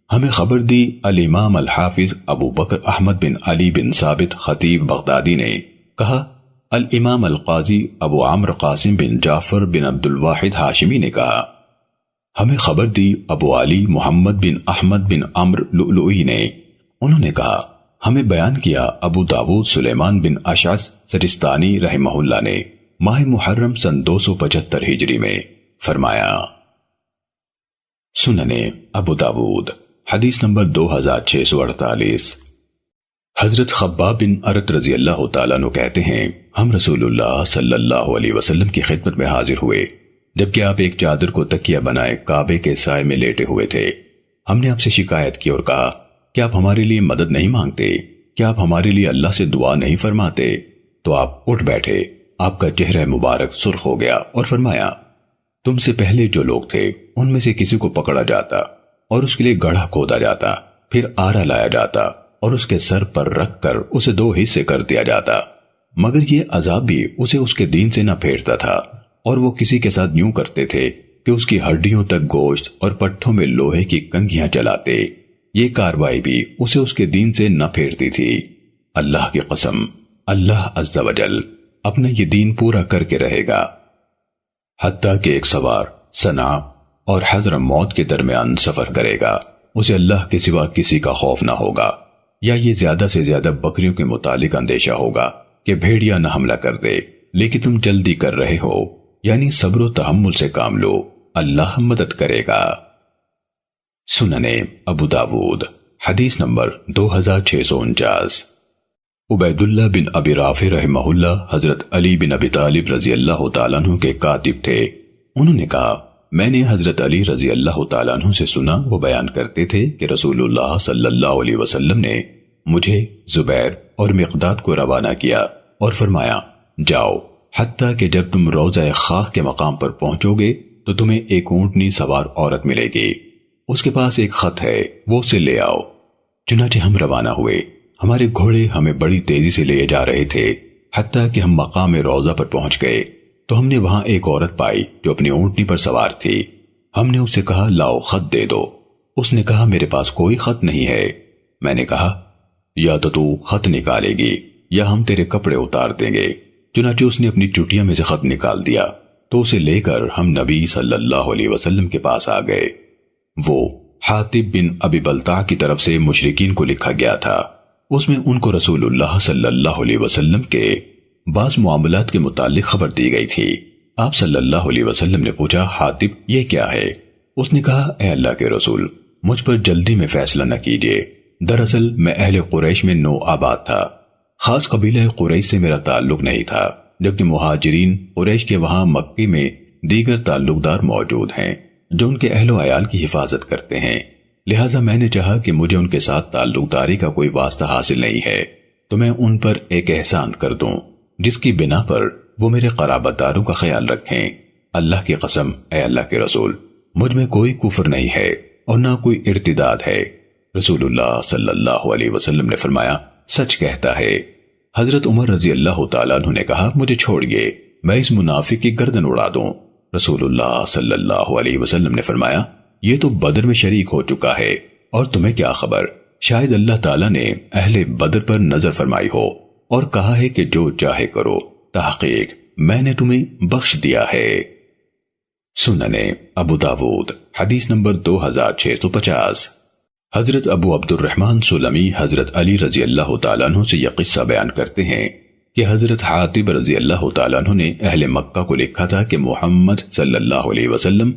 ہمیں خبر دی الامام الحافظ ابو بکر احمد بن علی بن ثابت خطیب بغدادی نے، کہا الامام القاضی ابو عمرو قاسم بن جعفر بن عبد الواحد ہاشمی نے کہا، ہمیں خبر دی ابو علی محمد بن احمد بن عمرو لؤلؤی نے، انہوں نے کہا ہمیں بیان کیا ابو داود سلیمان بن اشعث سجستانی رحمہ اللہ نے ماہ محرم سن 275 ہجری میں فرمایا۔ سننے ابو داود حدیث نمبر 2648۔ حضرت خباب بن ارت رضی اللہ تعالیٰ عنہ کہتے ہیں، ہم رسول اللہ صلی اللہ علیہ وسلم کی خدمت میں حاضر ہوئے جبکہ آپ ایک چادر کو تکیہ بنائے کعبے کے سائے میں لیٹے ہوئے تھے۔ ہم نے آپ سے شکایت کی اور کہا کہ آپ ہمارے لیے مدد نہیں مانگتے، کیا آپ ہمارے لیے اللہ سے دعا نہیں فرماتے؟ تو آپ اٹھ بیٹھے، آپ کا چہرہ مبارک سرخ ہو گیا اور فرمایا، تم سے پہلے جو لوگ تھے ان میں سے کسی کو پکڑا جاتا اور اس کے لیے گڑھا کھودا جاتا، پھر آرا لایا جاتا اور اس کے سر پر رکھ کر اسے 2 حصے کر دیا جاتا، مگر یہ عذاب بھی اسے اس کے دین سے نہ پھیرتا تھا، اور وہ کسی کے ساتھ یوں کرتے تھے کہ اس کی ہڈیوں تک گوشت اور پٹھوں میں لوہے کی کنگھیاں چلاتے، یہ کاروائی بھی اسے اس کے دین سے نہ پھیرتی تھی۔ اللہ کی قسم، اللہ عز و جل اپنا یہ دین پورا کر کے رہے گا، حتیٰ کہ ایک سوار صنعاء اور حضرموت کے درمیان سفر کرے گا، اسے اللہ کے سوا کسی کا خوف نہ ہوگا، یا یہ زیادہ سے زیادہ بکریوں کے متعلق اندیشہ ہوگا کہ بھیڑیا نہ حملہ کر دے، لیکن تم جلدی کر رہے ہو، یعنی صبر و تحمل سے کام لو، اللہ مدد کرے گا۔ سننے ابو داود حدیث نمبر 2649۔ عبیداللہ بن ابی رافع رحمہ اللہ حضرت علی بن ابی طالب رضی اللہ تعالیٰ عنہ کے کاتب تھے۔ انہوں نے کہا، میں نے حضرت علی رضی اللہ تعالیٰ عنہ سے سنا، وہ بیان کرتے تھے کہ رسول اللہ صلی اللہ علیہ وسلم نے مجھے، زبیر اور مقداد کو روانہ کیا اور فرمایا، جاؤ، حتیٰ کہ جب تم روضہ خاک کے مقام پر پہنچو گے تو تمہیں ایک اونٹنی سوار عورت ملے گی، اس کے پاس ایک خط ہے، وہ اسے لے آؤ۔ چنانچہ ہم روانہ ہوئے، ہمارے گھوڑے ہمیں بڑی تیزی سے لے جا رہے تھے، حتیٰ کہ ہم مقام روضہ پر پہنچ گئے تو ہم نے وہاں ایک عورت پائی جو اپنی اونٹنی پر سوار تھی۔ ہم نے اسے کہا، لاؤ خط دے دو۔ اس نے کہا، میرے پاس کوئی خط نہیں ہے۔ میں نے کہا، یا تو خط نکالے گی یا ہم تیرے کپڑے اتار دیں گے۔ چنانچہ اس نے اپنی چٹیا میں سے خط نکال دیا تو اسے لے کر ہم نبی صلی اللہ علیہ وسلم کے پاس آ گئے۔ وہ حاطب بن ابی بلتع کی طرف سے مشرکین کو لکھا گیا تھا۔ اس میں ان کو رسول اللہ صلی اللہ علیہ وسلم کے بعض معاملات کے متعلق خبر دی گئی تھی۔ آپ صلی اللہ علیہ وسلم نے پوچھا، حاطب یہ کیا ہے؟ اس نے کہا، اے اللہ کے رسول، مجھ پر جلدی میں فیصلہ نہ کیجیے، دراصل میں اہل قریش میں نو آباد تھا، خاص قبیلہ قریش سے میرا تعلق نہیں تھا، جبکہ مہاجرین قریش کے وہاں مکی میں دیگر تعلق دار موجود ہیں جو ان کے اہل و عیال کی حفاظت کرتے ہیں، لہٰذا میں نے چاہا کہ مجھے ان کے ساتھ تعلق داری کا کوئی واسطہ حاصل نہیں ہے تو میں ان پر ایک احسان کر دوں جس کی بنا پر وہ میرے قرابت داروں کا خیال رکھیں۔ اللہ کی قسم، اے اللہ کے رسول، مجھ میں کوئی کفر نہیں ہے اور نہ کوئی ارتداد ہے۔ رسول اللہ صلی اللہ علیہ وسلم نے فرمایا، سچ کہتا ہے۔ حضرت عمر رضی اللہ تعالیٰ عنہ نے کہا، مجھے چھوڑیے، میں اس منافق کی گردن اڑا دوں۔ رسول اللہ صلی اللہ علیہ وسلم نے فرمایا، یہ تو بدر میں شریک ہو چکا ہے، اور تمہیں کیا خبر، شاید اللہ تعالیٰ نے اہل بدر پر نظر فرمائی ہو اور کہا ہے کہ جو چاہے کرو، تحقیق میں نے تمہیں بخش دیا ہے۔ سننے ابو داود حدیث نمبر 2650۔ حضرت ابو عبد الرحمن سلمی حضرت علی رضی اللہ تعالیٰ عنہ سے یہ قصہ بیان کرتے ہیں کہ حضرت حاطب رضی اللہ تعالیٰ عنہ نے اہل مکہ کو لکھا تھا کہ محمد صلی اللہ علیہ وسلم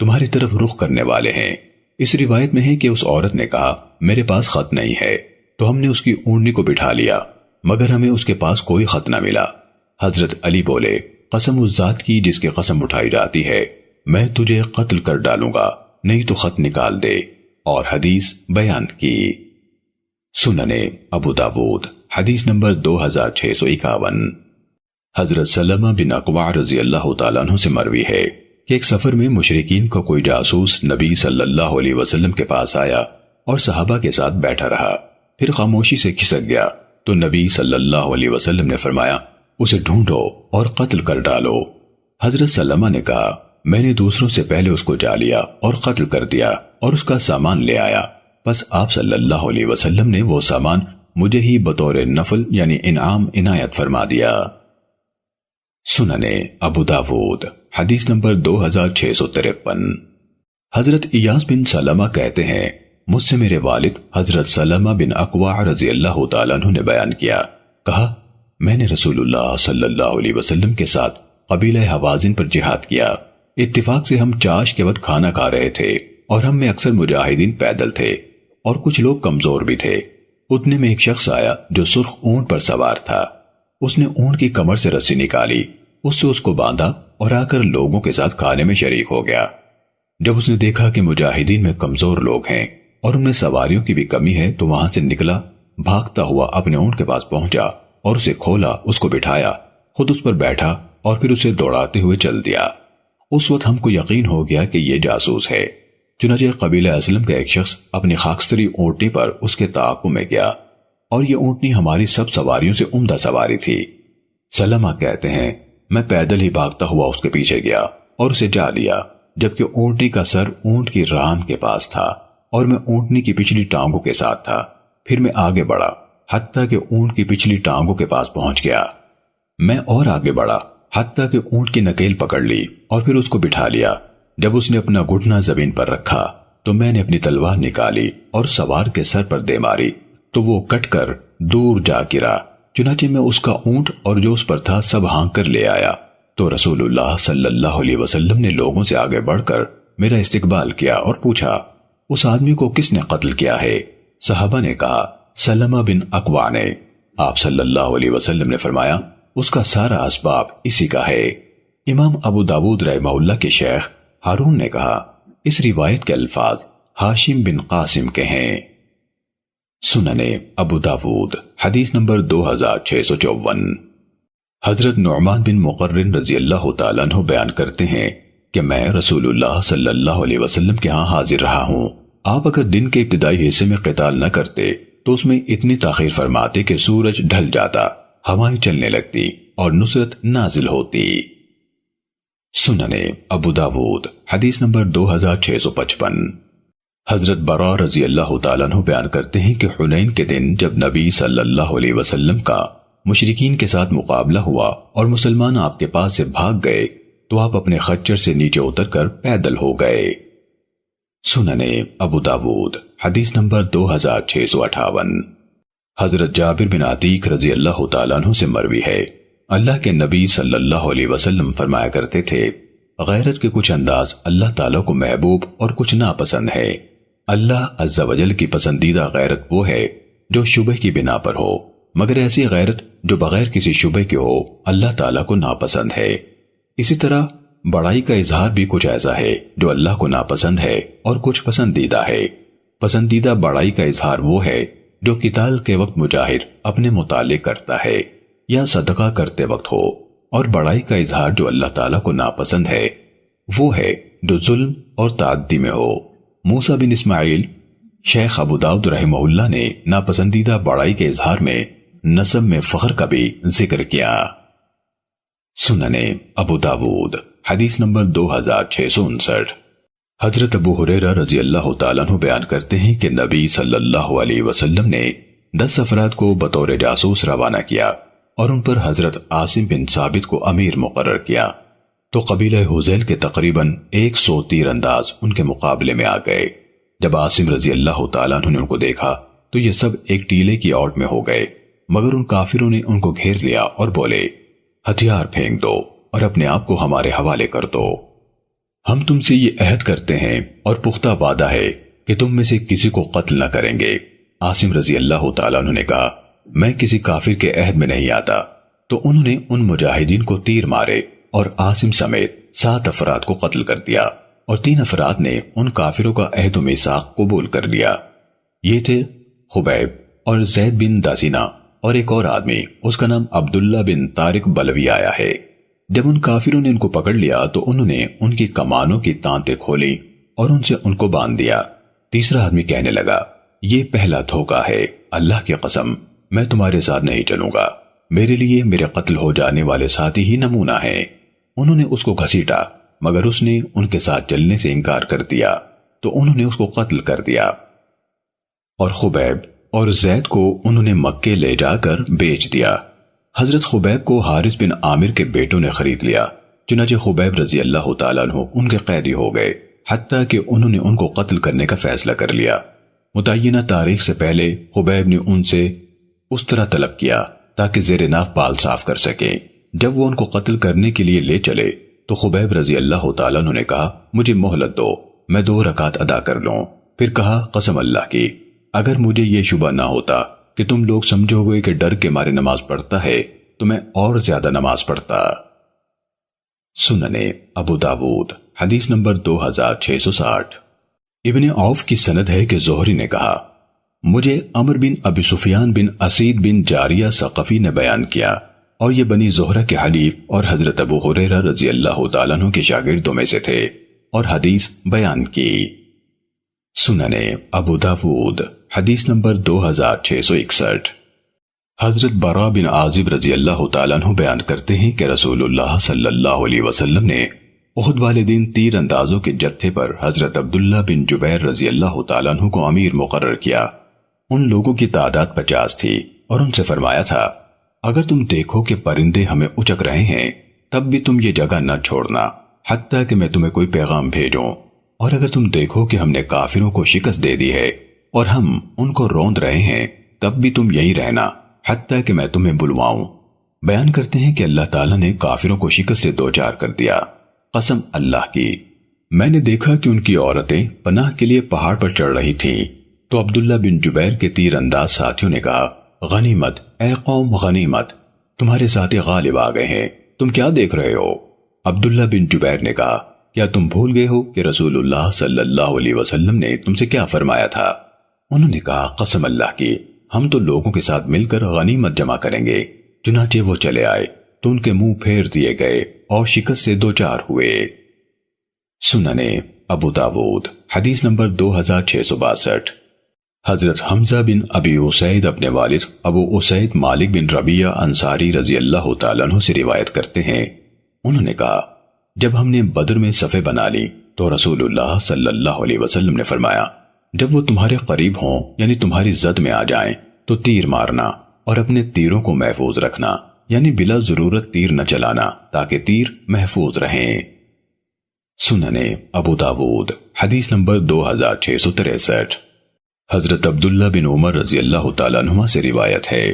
تمہاری طرف رخ کرنے والے ہیں۔ اس روایت میں ہے کہ اس عورت نے کہا، میرے پاس خط نہیں ہے، تو ہم نے اس کی اونٹنی کو بٹھا لیا، مگر ہمیں اس کے پاس کوئی خط نہ ملا۔ حضرت علی بولے، قسم اس ذات کی جس کی قسم اٹھائی جاتی ہے، میں تجھے قتل کر ڈالوں گا، نہیں تو خط نکال دے، اور حدیث بیان کی۔ سننے ابو داود حدیث نمبر 2651۔ حضرت سلمہ بن اکوع رضی اللہ تعالیٰ عنہ سے مروی ہے کہ ایک سفر میں مشرکین کا کوئی جاسوس نبی صلی اللہ علیہ وسلم کے پاس آیا اور صحابہ کے ساتھ بیٹھا رہا، پھر خاموشی سے کھسک گیا تو نبی صلی اللہ علیہ وسلم نے فرمایا، اسے ڈھونڈو اور قتل کر ڈالو۔ حضرت سلمہ نے کہا، میں نے دوسروں سے پہلے اس کو جا لیا اور قتل کر دیا اور اس کا سامان لے آیا، بس آپ صلی اللہ علیہ وسلم نے وہ سامان مجھے ہی بطور نفل یعنی انعام عنایت فرما دیا۔ سننے ابو داود حدیث نمبر 2653۔ حضرت ایاس بن سلمہ کہتے ہیں، مجھ سے میرے والد حضرت سلمہ بن اکوع رضی اللہ تعالیٰ عنہ نے بیان کیا، کہا، میں نے رسول اللہ صلی اللہ علیہ وسلم کے ساتھ قبیلہ حوازن پر جہاد کیا۔ اتفاق سے ہم چاش کے وقت کھانا کھا رہے تھے اور ہم میں اکثر مجاہدین پیدل تھے اور کچھ لوگ کمزور بھی تھے۔ اتنے میں ایک شخص آیا جو سرخ اونٹ پر سوار تھا، اس نے اونٹ کی کمر سے رسی نکالی، اس سے اس کو باندھا اور آ کر لوگوں کے ساتھ کھانے میں شریک ہو گیا۔ جب اس نے دیکھا کہ مجاہدین میں کمزور لوگ ہیں اور ان میں سواریوں کی بھی کمی ہے تو وہاں سے نکلا، بھاگتا ہوا اپنے اونٹ کے پاس پہنچا اور اسے کھولا، اس کو بٹھایا، خود اس پر بیٹھا اور پھر اسے دوڑاتے ہوئے چل دیا۔ اس وقت ہم کو یقین ہو گیا کہ یہ جاسوس ہے۔ چنانچہ قبیلہ اسلم کا ایک شخص اپنی خاکستری اونٹنی پر اس کے تعاقب میں گیا اور یہ اونٹنی ہماری سب سواریوں سے عمدہ سواری تھی۔ سلمہ کہتے ہیں، میں پیدل ہی بھاگتا ہوا اس کے پیچھے گیا اور اسے جا لیا، جبکہ اونٹنی کا سر اونٹ کی ران کے پاس تھا اور میں اونٹنی کی پچھلی ٹانگوں کے ساتھ تھا۔ پھر میں آگے بڑھا حتیٰ کہ اونٹ کی پچھلی ٹانگوں کے پاس پہنچ گیا۔ میں اور آگے بڑھا حتیٰ کہ اونٹ کی نکیل پکڑ لی اور پھر اس کو بٹھا لیا۔ جب اس نے اپنا گھٹنا زمین پر رکھا تو میں نے اپنی تلوار نکالی اور سوار کے سر پر دے ماری تو وہ کٹ کر دور جا گرا۔ چنانچہ میں اس کا اونٹ اور جو اس پر تھا سب ہانک کر لے آیا تو رسول اللہ صلی اللہ علیہ وسلم نے لوگوں سے آگے بڑھ کر میرا استقبال کیا اور پوچھا، اس آدمی کو کس نے قتل کیا ہے؟ صحابہ نے کہا، سلمہ بن اکوع نے۔ آپ صلی اللہ علیہ وسلم نے فرمایا، اس کا سارا اسباب اسی کا ہے۔ امام ابو داود رحمہ اللہ کے شیخ ہارون نے کہا، اس روایت کے الفاظ ہاشم بن قاسم کے ہیں۔ سننے ابو داود حدیث نمبر 2654۔ حضرت نعمان بن مقرن رضی اللہ تعالیٰ عنہ بیان کرتے ہیں کہ میں رسول اللہ صلی اللہ علیہ وسلم کے ہاں حاضر رہا ہوں۔ آپ اگر دن کے ابتدائی حصے میں قتال نہ کرتے تو اس میں اتنی تاخیر فرماتے کہ سورج ڈھل جاتا، ہوائیں چلنے لگتی اور نصرت نازل ہوتی۔ سننے ابو داود حدیث نمبر 2655۔ حضرت براء رضی اللہ تعالیٰ عنہ بیان کرتے ہیں کہ حنین کے دن جب نبی صلی اللہ علیہ وسلم کا مشرکین کے ساتھ مقابلہ ہوا اور مسلمان آپ کے پاس سے بھاگ گئے تو آپ اپنے خچر سے نیچے اتر کر پیدل ہو گئے۔ سننے ابو داود حدیث نمبر 2658۔ حضرت جابر بن عتیق رضی اللہ تعالیٰ عنہ سے مروی ہے، اللہ کے نبی صلی اللہ علیہ وسلم فرمایا کرتے تھے، غیرت کے کچھ انداز اللہ تعالیٰ کو محبوب اور کچھ ناپسند ہے۔ اللہ عز و جل کی پسندیدہ غیرت وہ ہے جو شبہ کی بنا پر ہو، مگر ایسی غیرت جو بغیر کسی شبہ کے ہو اللہ تعالیٰ کو ناپسند ہے۔ اسی طرح بڑائی کا اظہار بھی کچھ ایسا ہے جو اللہ کو ناپسند ہے اور کچھ پسندیدہ ہے۔ پسندیدہ بڑائی کا اظہار وہ ہے جو قتال کے وقت مجاہد اپنے متعلق کرتا ہے یا صدقہ کرتے وقت ہو، اور بڑائی کا اظہار جو اللہ تعالیٰ کو ناپسند ہے وہ ہے جو ظلم اور تعدی میں ہو۔ موسیٰ بن اسماعیل شیخ ابو داؤد رحمہ اللہ نے ناپسندیدہ بڑائی کے اظہار میں نسب میں فخر کا بھی ذکر کیا۔ سننے ابو داود حدیث نمبر 2659۔ حضرت ابو ہریرہ رضی اللہ تعالیٰ عنہ بیان کرتے ہیں کہ نبی صلی اللہ علیہ وسلم نے 10 افراد کو بطور جاسوس روانہ کیا اور ان پر حضرت عاصم بن ثابت کو امیر مقرر کیا تو قبیلہ حذیل کے تقریباً 100 تیر انداز ان کے مقابلے میں آ گئے۔ جب عاصم رضی اللہ تعالیٰ عنہ نے ان کو دیکھا تو یہ سب ایک ٹیلے کی اوٹ میں ہو گئے، مگر ان کافروں نے ان کو گھیر لیا اور بولے، ہتھیار پھینک دو اور اپنے آپ کو ہمارے حوالے کر دو، ہم تم سے یہ عہد کرتے ہیں اور پختہ وعدہ ہے کہ تم میں سے کسی کو قتل نہ کریں گے۔ عاصم رضی اللہ تعالیٰ عنہ نے کہا، میں کسی کافر کے عہد میں نہیں آتا۔ تو انہوں نے ان مجاہدین کو تیر مارے اور عاصم سمیت 7 افراد کو قتل کر دیا، اور 3 افراد نے ان کافروں کا عہد و میثاق قبول کر لیا۔ یہ تھے خبیب اور زید بن داسینہ اور ایک اور آدمی، اس کا نام عبداللہ بن طارق بلوی آیا ہے۔ جب ان کافروں نے ان کو پکڑ لیا تو انہوں نے ان کی کمانوں کی تانتیں کھولی اور ان سے ان کو باندھ دیا۔ تیسرا آدمی کہنے لگا، یہ پہلا دھوکہ ہے، اللہ کی قسم میں تمہارے ساتھ نہیں چلوں گا، میرے لیے میرے قتل ہو جانے والے ساتھی ہی نمونہ ہیں۔ انہوں نے اس کو گھسیٹا، مگر اس نے ان کے ساتھ چلنے سے انکار کر دیا تو انہوں نے اس کو قتل کر دیا، اور خبیب اور زید کو انہوں نے مکے لے جا کر بیچ دیا۔ حضرت خبیب کو حارث بن عامر کے بیٹوں نے خرید لیا، چنانچہ خبیب رضی اللہ تعالیٰ عنہ ان کے قیدی ہو گئے، حتیٰ کہ انہوں نے ان کو قتل کرنے کا فیصلہ کر لیا۔ متعینہ تاریخ سے پہلے خبیب نے ان سے اس طرح طلب کیا تاکہ زیر ناف بال صاف کر سکیں۔ جب وہ ان کو قتل کرنے کے لیے لے چلے تو خبیب رضی اللہ تعالیٰ عنہ نے کہا، مجھے مہلت دو، میں 2 رکعت ادا کر لوں۔ پھر کہا، قسم اللہ کی، اگر مجھے یہ شبہ نہ ہوتا کہ تم لوگ سمجھو گے کہ ڈر کے مارے نماز پڑھتا ہے تو میں اور زیادہ نماز پڑھتا۔ سننے ابو داود حدیث نمبر 2660۔ ابن عوف کی سند ہے کہ زہری نے کہا، مجھے عمر بن ابی سفیان بن اسید بن جاریہ ثقفی نے بیان کیا، اور یہ بنی زہرہ کے حلیف اور حضرت ابو ہریرہ رضی اللہ تعالیٰ عنہ کے شاگردوں میں سے تھے، اور حدیث بیان کی۔ سننے ابو داود حدیث نمبر 2661۔ حضرت براء بن عازب رضی اللہ تعالیٰ عنہ بیان کرتے ہیں کہ رسول اللہ صلی اللہ علیہ وسلم نے احد والے دن تیر اندازوں کے جتھے پر حضرت عبداللہ بن جبیر رضی اللہ تعالیٰ عنہ کو امیر مقرر کیا۔ ان لوگوں کی تعداد 50 تھی، اور ان سے فرمایا تھا، اگر تم دیکھو کہ پرندے ہمیں اچک رہے ہیں تب بھی تم یہ جگہ نہ چھوڑنا حتیٰ کہ میں تمہیں کوئی پیغام بھیجوں، اور اگر تم دیکھو کہ ہم نے کافروں کو شکست دے دی ہے اور ہم ان کو روند رہے ہیں تب بھی تم یہی رہنا حتیٰ کہ میں تمہیں بلواؤں۔ بیان کرتے ہیں کہ اللہ تعالیٰ نے کافروں کو شکست سے دوچار کر دیا۔ قسم اللہ کی، میں نے دیکھا کہ ان کی عورتیں پناہ کے لیے پہاڑ پر چڑھ رہی تھیں، تو عبداللہ بن جبیر کے تیر انداز ساتھیوں نے کہا، غنیمت، اے قوم غنیمت، تمہارے ساتھی غالب آ گئے ہیں، تم کیا دیکھ رہے ہو؟ عبداللہ بن جبیر نے کہا، کیا تم بھول گئے ہو کہ رسول اللہ صلی اللہ علیہ وسلم نے تم سے کیا فرمایا تھا؟ انہوں نے کہا، قسم اللہ کی، ہم تو لوگوں کے ساتھ مل کر غنیمت جمع کریں گے۔ چنانچہ وہ چلے آئے تو ان کے منہ پھیر دیے گئے اور شکست سے دوچار ہوئے۔ سننے ابو داود حدیث نمبر 2662۔ حضرت حمزہ بن ابی اسید اپنے والد ابو اسید مالک بن ربیعہ انصاری رضی اللہ تعالیٰ عنہ سے روایت کرتے ہیں، انہوں نے کہا، جب ہم نے بدر میں صفیں بنا لی تو رسول اللہ صلی اللہ علیہ وسلم نے فرمایا، جب وہ تمہارے قریب ہوں یعنی تمہاری زد میں آ جائیں تو تیر مارنا اور اپنے تیروں کو محفوظ رکھنا، یعنی بلا ضرورت تیر نہ چلانا تاکہ تیر محفوظ رہیں۔ سننے ابو داود حدیث نمبر 2663۔ حضرت عبداللہ بن عمر رضی اللہ تعالیٰ عنہما سے روایت ہے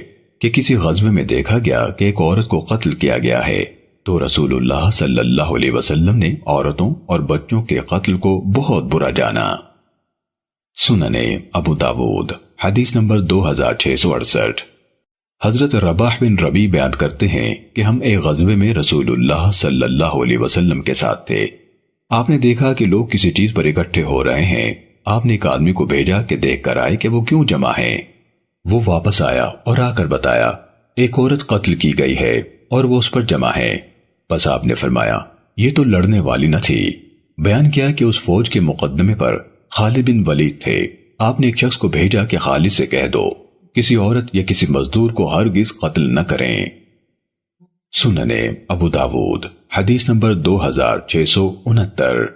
کہ کسی غزوے میں دیکھا گیا کہ ایک عورت کو قتل کیا گیا ہے، تو رسول اللہ صلی اللہ علیہ وسلم نے عورتوں اور بچوں کے قتل کو بہت برا جانا۔ سننے ابو داود حدیث نمبر 2668۔ حضرت رباح بن ربی بیان کرتے ہیں کہ ہم ایک غزوے میں رسول اللہ صلی اللہ علیہ وسلم کے ساتھ تھے۔ آپ نے دیکھا کہ لوگ کسی چیز پر اکٹھے ہو رہے ہیں۔ آپ نے ایک آدمی کو بھیجا کہ دیکھ کر آئے کہ وہ کیوں جمع ہیں۔ وہ واپس آیا اور آ کر بتایا، ایک عورت قتل کی گئی ہے اور وہ اس پر جمع ہے۔ پس آپ نے فرمایا، یہ تو لڑنے والی نہ تھی۔ بیان کیا کہ اس فوج کے مقدمے پر خالد بن ولید تھے۔ آپ نے ایک شخص کو بھیجا کہ خالد سے کہہ دو کسی عورت یا کسی مزدور کو ہرگز قتل نہ کریں۔ سننے ابو داود حدیث نمبر 2669۔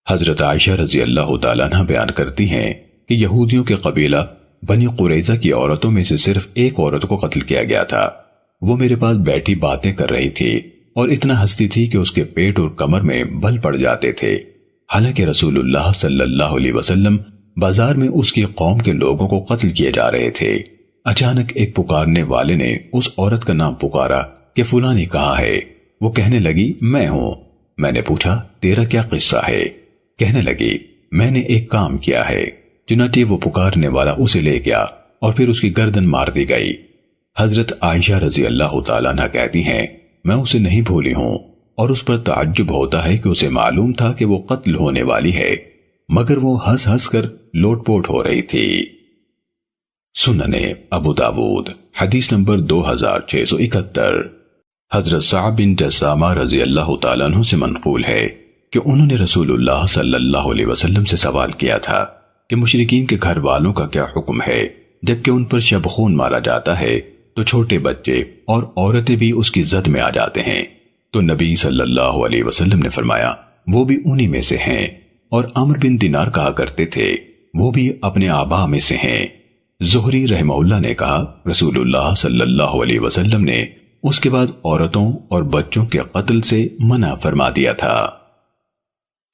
حضرت عائشہ رضی اللہ تعالیٰ عنہ بیان کرتی ہیں کہ یہودیوں کے قبیلہ بنی قریظہ کی عورتوں میں سے صرف ایک عورت کو قتل کیا گیا تھا۔ وہ میرے پاس بیٹھی باتیں کر رہی تھی اور اتنا ہنستی تھی کہ اس کے پیٹ اور کمر میں بل پڑ جاتے تھے، حالانکہ رسول اللہ صلی اللہ علیہ وسلم بازار میں اس کی قوم کے لوگوں کو قتل کیے جا رہے تھے۔ اچانک ایک پکارنے والے نے اس عورت کا نام پکارا کہ فلانی کہاں ہے؟ وہ کہنے لگی، میں ہوں۔ میں نے پوچھا، تیرا کیا قصہ ہے؟ کہنے لگی، میں نے ایک کام کیا ہے۔ چنانچہ وہ پکارنے والا اسے لے گیا اور پھر اس کی گردن مار دی گئی۔ حضرت عائشہ رضی اللہ تعالیٰ عنہ کہتی ہیں، میں اسے نہیں بھولی ہوں اور اس پر تعجب ہوتا ہے کہ اسے معلوم تھا کہ وہ قتل ہونے والی ہے، مگر وہ ہنس ہنس کر لوٹ پوٹ ہو رہی تھی۔ سننے ابو داود حدیث نمبر 2671۔ حضرت صعب بن جسامہ رضی اللہ تعالیٰ عنہ سے منقول ہے کہ انہوں نے رسول اللہ صلی اللہ علیہ وسلم سے سوال کیا تھا کہ مشرکین کے گھر والوں کا کیا حکم ہے جبکہ ان پر شب خون مارا جاتا ہے تو چھوٹے بچے اور عورتیں بھی اس کی زد میں آ جاتے ہیں؟ تو نبی صلی اللہ علیہ وسلم نے فرمایا، وہ بھی انہی میں سے ہیں، اور عمرو بن دینار کہا کرتے تھے، وہ بھی اپنے آبا میں سے ہیں۔ زہری رحمہ اللہ نے کہا، رسول اللہ صلی اللہ علیہ وسلم نے اس کے بعد عورتوں اور بچوں کے قتل سے منع فرما دیا تھا۔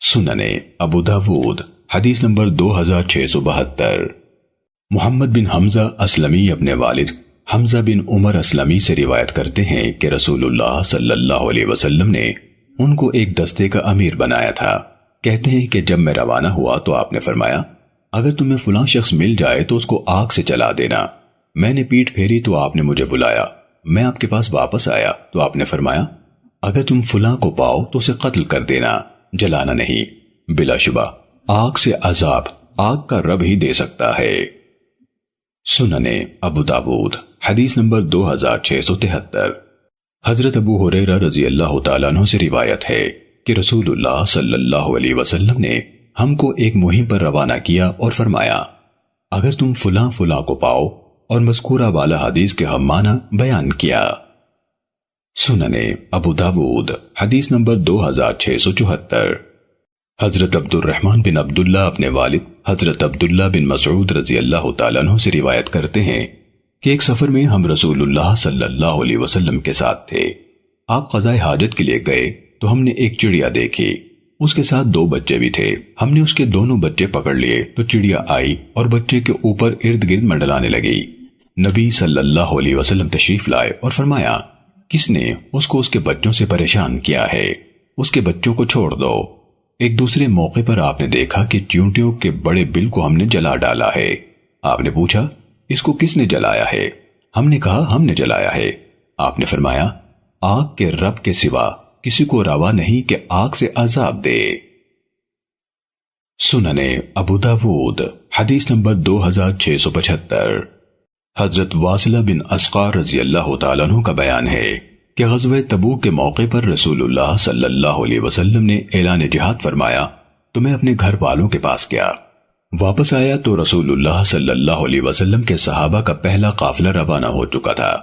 سننے ابو داود حدیث نمبر 2672۔ محمد بن حمزہ اسلمی اپنے والد حمزہ بن عمر اسلمی سے روایت کرتے ہیں کہ رسول اللہ صلی اللہ علیہ وسلم نے ان کو ایک دستے کا امیر بنایا تھا۔ کہتے ہیں کہ جب میں روانہ ہوا تو آپ نے فرمایا، اگر تمہیں فلاں شخص مل جائے تو اس کو آگ سے جلا دینا۔ میں نے پیٹھ پھیری تو آپ نے مجھے بلایا۔ میں آپ کے پاس واپس آیا تو آپ نے فرمایا، اگر تم فلاں کو پاؤ تو اسے قتل کر دینا، جلانا نہیں، بلا شبہ آگ سے عذاب آگ کا رب ہی دے سکتا ہے۔ سننے ابو داود حدیث نمبر 2673۔ حضرت ابو ہریرہ رضی اللہ تعالیٰ عنہ سے روایت ہے کہ رسول اللہ صلی اللہ علیہ وسلم نے ہم کو ایک مہم پر روانہ کیا اور فرمایا، اگر تم فلاں فلاں کو پاؤ، اور مذکورہ والا حدیث کے ہم معنی بیان کیا۔ سننے ابو داود حدیث نمبر 2674۔ حضرت عبد الرحمن بن عبداللہ اپنے والد حضرت عبداللہ بن مسعود رضی اللہ تعالیٰ عنہ سے روایت کرتے ہیں کہ ایک سفر میں ہم رسول اللہ صلی اللہ علیہ وسلم کے ساتھ تھے۔ آپ قضاء حاجت کے لیے گئے تو ہم نے ایک چڑیا دیکھی، اس کے ساتھ 2 بچے بھی تھے۔ ہم نے اس کے دونوں بچے پکڑ لیے تو چڑیا آئی اور بچے کے اوپر ارد گرد منڈلانے لگی۔ نبی صلی اللہ علیہ وسلم تشریف لائے اور فرمایا، کس نے اس کو اس کے بچوں سے پریشان کیا ہے؟ اس کے بچوں کو چھوڑ دو۔ ایک دوسرے موقع پر آپ نے دیکھا کہ چیونٹیوں کے بڑے بل کو ہم نے جلا ڈالا ہے۔ آپ نے پوچھا، اس کو کس نے جلایا ہے؟ ہم نے کہا، ہم نے جلایا ہے۔ آپ نے فرمایا، آگ کے رب کے سوا کسی کو روا نہیں کہ آگ سے عذاب دے۔ سننے ابو داود حدیث نمبر 2675۔ حضرت واصلہ بن اسقع رضی اللہ تعالیٰ عنہ کا بیان ہے کہ غزوہ تبوک کے موقع پر رسول اللہ صلی اللہ علیہ وسلم نے اعلان جہاد فرمایا تو میں اپنے گھر والوں کے پاس گیا۔ واپس آیا تو رسول اللہ صلی اللہ علیہ وسلم کے صحابہ کا پہلا قافلہ روانہ ہو چکا تھا۔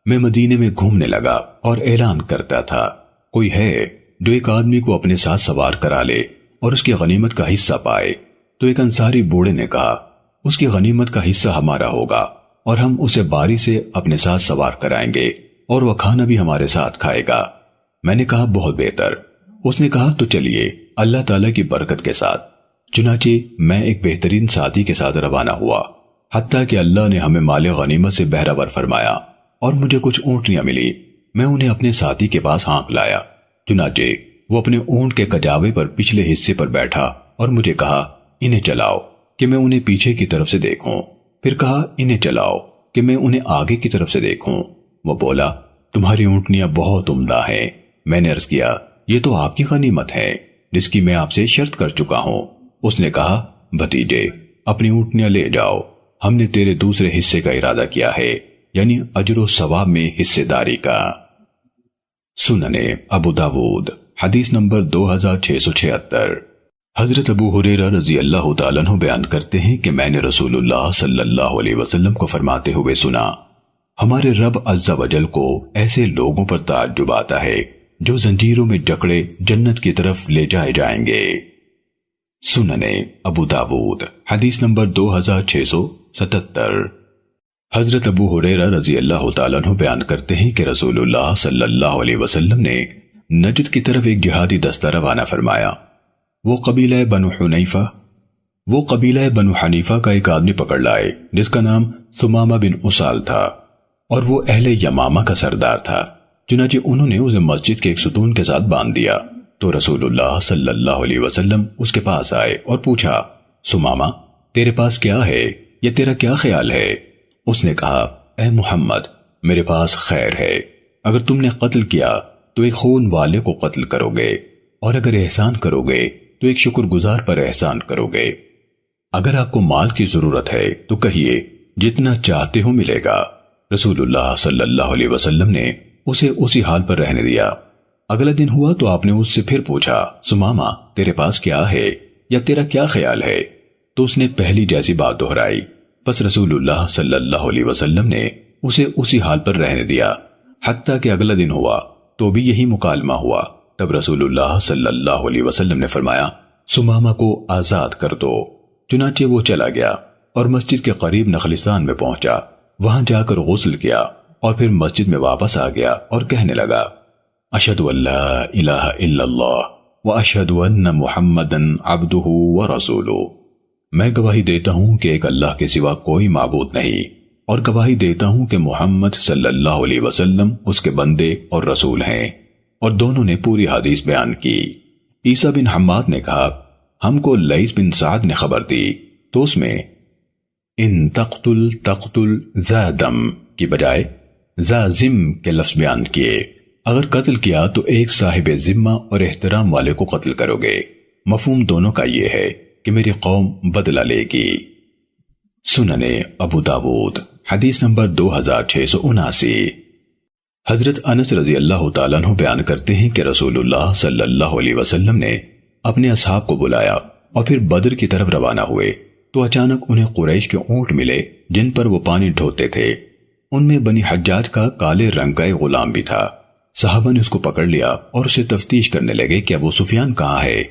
میں مدینے میں گھومنے لگا اور اعلان کرتا تھا، کوئی ہے جو ایک آدمی کو اپنے ساتھ سوار کرا لے اور اس کی غنیمت کا حصہ پائے؟ تو ایک انصاری بوڑھے نے کہا، اس کی غنیمت کا حصہ ہمارا ہوگا اور ہم اسے باری سے اپنے ساتھ سوار کرائیں گے اور وہ کھانا بھی ہمارے ساتھ کھائے گا۔ میں نے کہا، بہت بہتر۔ اس نے کہا، تو چلیے اللہ تعالیٰ کی برکت کے ساتھ۔ چنانچہ میں ایک بہترین ساتھی کے ساتھ روانہ ہوا، حتیٰ کہ اللہ نے ہمیں مال غنیمت سے بہرہ ور فرمایا اور مجھے کچھ اونٹنیاں ملی۔ میں انہیں اپنے ساتھی کے پاس ہانک لایا۔ چنانچہ وہ اپنے اونٹ کے کجاوے پر پچھلے حصے پر بیٹھا اور مجھے کہا، انہیں چلاؤ کہ میں انہیں پیچھے کی طرف سے دیکھوں۔ پھر کہا، انہیں چلاؤ کہ میں انہیں آگے کی طرف سے دیکھوں۔ وہ بولا، تمہاری اونٹنیاں بہت عمدہ ہیں۔ میں نے عرض کیا، یہ تو آپ کی غنیمت ہے جس کی میں آپ سے شرط کر چکا ہوں۔ اس نے کہا، بھتیجے اپنی اونٹنیاں لے جاؤ، ہم نے تیرے دوسرے حصے کا ارادہ کیا ہے، یعنی اجر و ثواب میں حصے داری کا۔ سننے ابو داود حدیث نمبر 2676۔ حضرت ابو ہریرہ رضی اللہ تعالیٰ عنہ بیان کرتے ہیں کہ میں نے رسول اللہ صلی اللہ علیہ وسلم کو فرماتے ہوئے سنا، ہمارے رب عز و جل کو ایسے لوگوں پر تعجب آتا ہے جو زنجیروں میں جکڑے جنت کی طرف لے جائے جائیں گے۔ سننے ابو داود حدیث نمبر 2677۔ حضرت ابو ہریرہ رضی اللہ تعالیٰ عنہ بیان کرتے ہیں کہ رسول اللہ صلی اللہ علیہ وسلم نے نجد کی طرف ایک جہادی دستہ روانہ فرمایا۔ وہ قبیلہ بنو حنیفہ کا ایک آدمی پکڑ لائے جس کا نام ثمامہ بن اسال تھا اور وہ اہل یمامہ کا سردار تھا۔ چنانچہ انہوں نے اسے مسجد کے ایک ستون کے ساتھ باندھ دیا تو رسول اللہ صلی اللہ علیہ وسلم اس کے پاس آئے اور پوچھا، ثمامہ تیرے پاس کیا ہے یا تیرا کیا خیال ہے؟ اس نے کہا، اے محمد میرے پاس خیر ہے، اگر تم نے قتل کیا تو ایک خون والے کو قتل کرو گے، اور اگر احسان کرو گے تو ایک شکر گزار پر احسان کرو گے۔ اگر آپ کو مال کی ضرورت ہے تو کہیے، جتنا چاہتے ہو ملے گا۔ رسول اللہ صلی اللہ علیہ وسلم نے اسے اسی حال پر رہنے دیا۔ اگلا دن ہوا تو آپ نے اس سے پھر پوچھا، ثمامہ تیرے پاس کیا ہے یا تیرا کیا خیال ہے؟ تو اس نے پہلی جیسی بات دہرائی۔ پس رسول اللہ صلی اللہ علیہ وسلم نے اسے اسی حال پر رہنے دیا، حتیٰ کہ اگلا دن ہوا تو بھی یہی مکالمہ ہوا۔ تب رسول اللہ صلی اللہ علیہ وسلم نے فرمایا، ثمامہ کو آزاد کر دو۔ چنانچہ وہ چلا گیا اور مسجد کے قریب نخلستان میں پہنچا، وہاں جا کر غسل کیا اور پھر مسجد میں واپس آ گیا اور کہنے لگا، اشہد ان لا الہ الا اللہ واشہد ان محمدًا عبدہ ورسولہ۔ میں گواہی دیتا ہوں کہ ایک اللہ کے سوا کوئی معبود نہیں، اور گواہی دیتا ہوں کہ محمد صلی اللہ علیہ وسلم اس کے بندے اور رسول ہیں۔ اور دونوں نے پوری حدیث بیان کی۔ عیسیٰ بن حماد نے کہا، ہم کو لیث بن سعد نے خبر دی تو اس میں ان تقتل ذا دم کی بجائے ذا ذم کے لفظ بیان کیے۔ اگر قتل کیا تو ایک صاحب ذمہ اور احترام والے کو قتل کرو گے۔ مفہوم دونوں کا یہ ہے کہ میری قوم بدلہ لے گی۔ سننے ابو داود حدیث نمبر 2679۔ حضرت انس رضی اللہ تعالیٰ عنہ بیان کرتے ہیں کہ رسول اللہ صلی اللہ علیہ وسلم نے اپنے اصحاب کو بلایا اور پھر بدر کی طرف روانہ ہوئے تو اچانک انہیں قریش کے اونٹ ملے جن پر وہ پانی ڈھوتے تھے۔ ان میں بنی حجاج کا کالے رنگ کا ایک غلام بھی تھا۔ صحابہ نے اس کو پکڑ لیا اور اسے تفتیش کرنے لگے کہ ابو سفیان کہاں ہے۔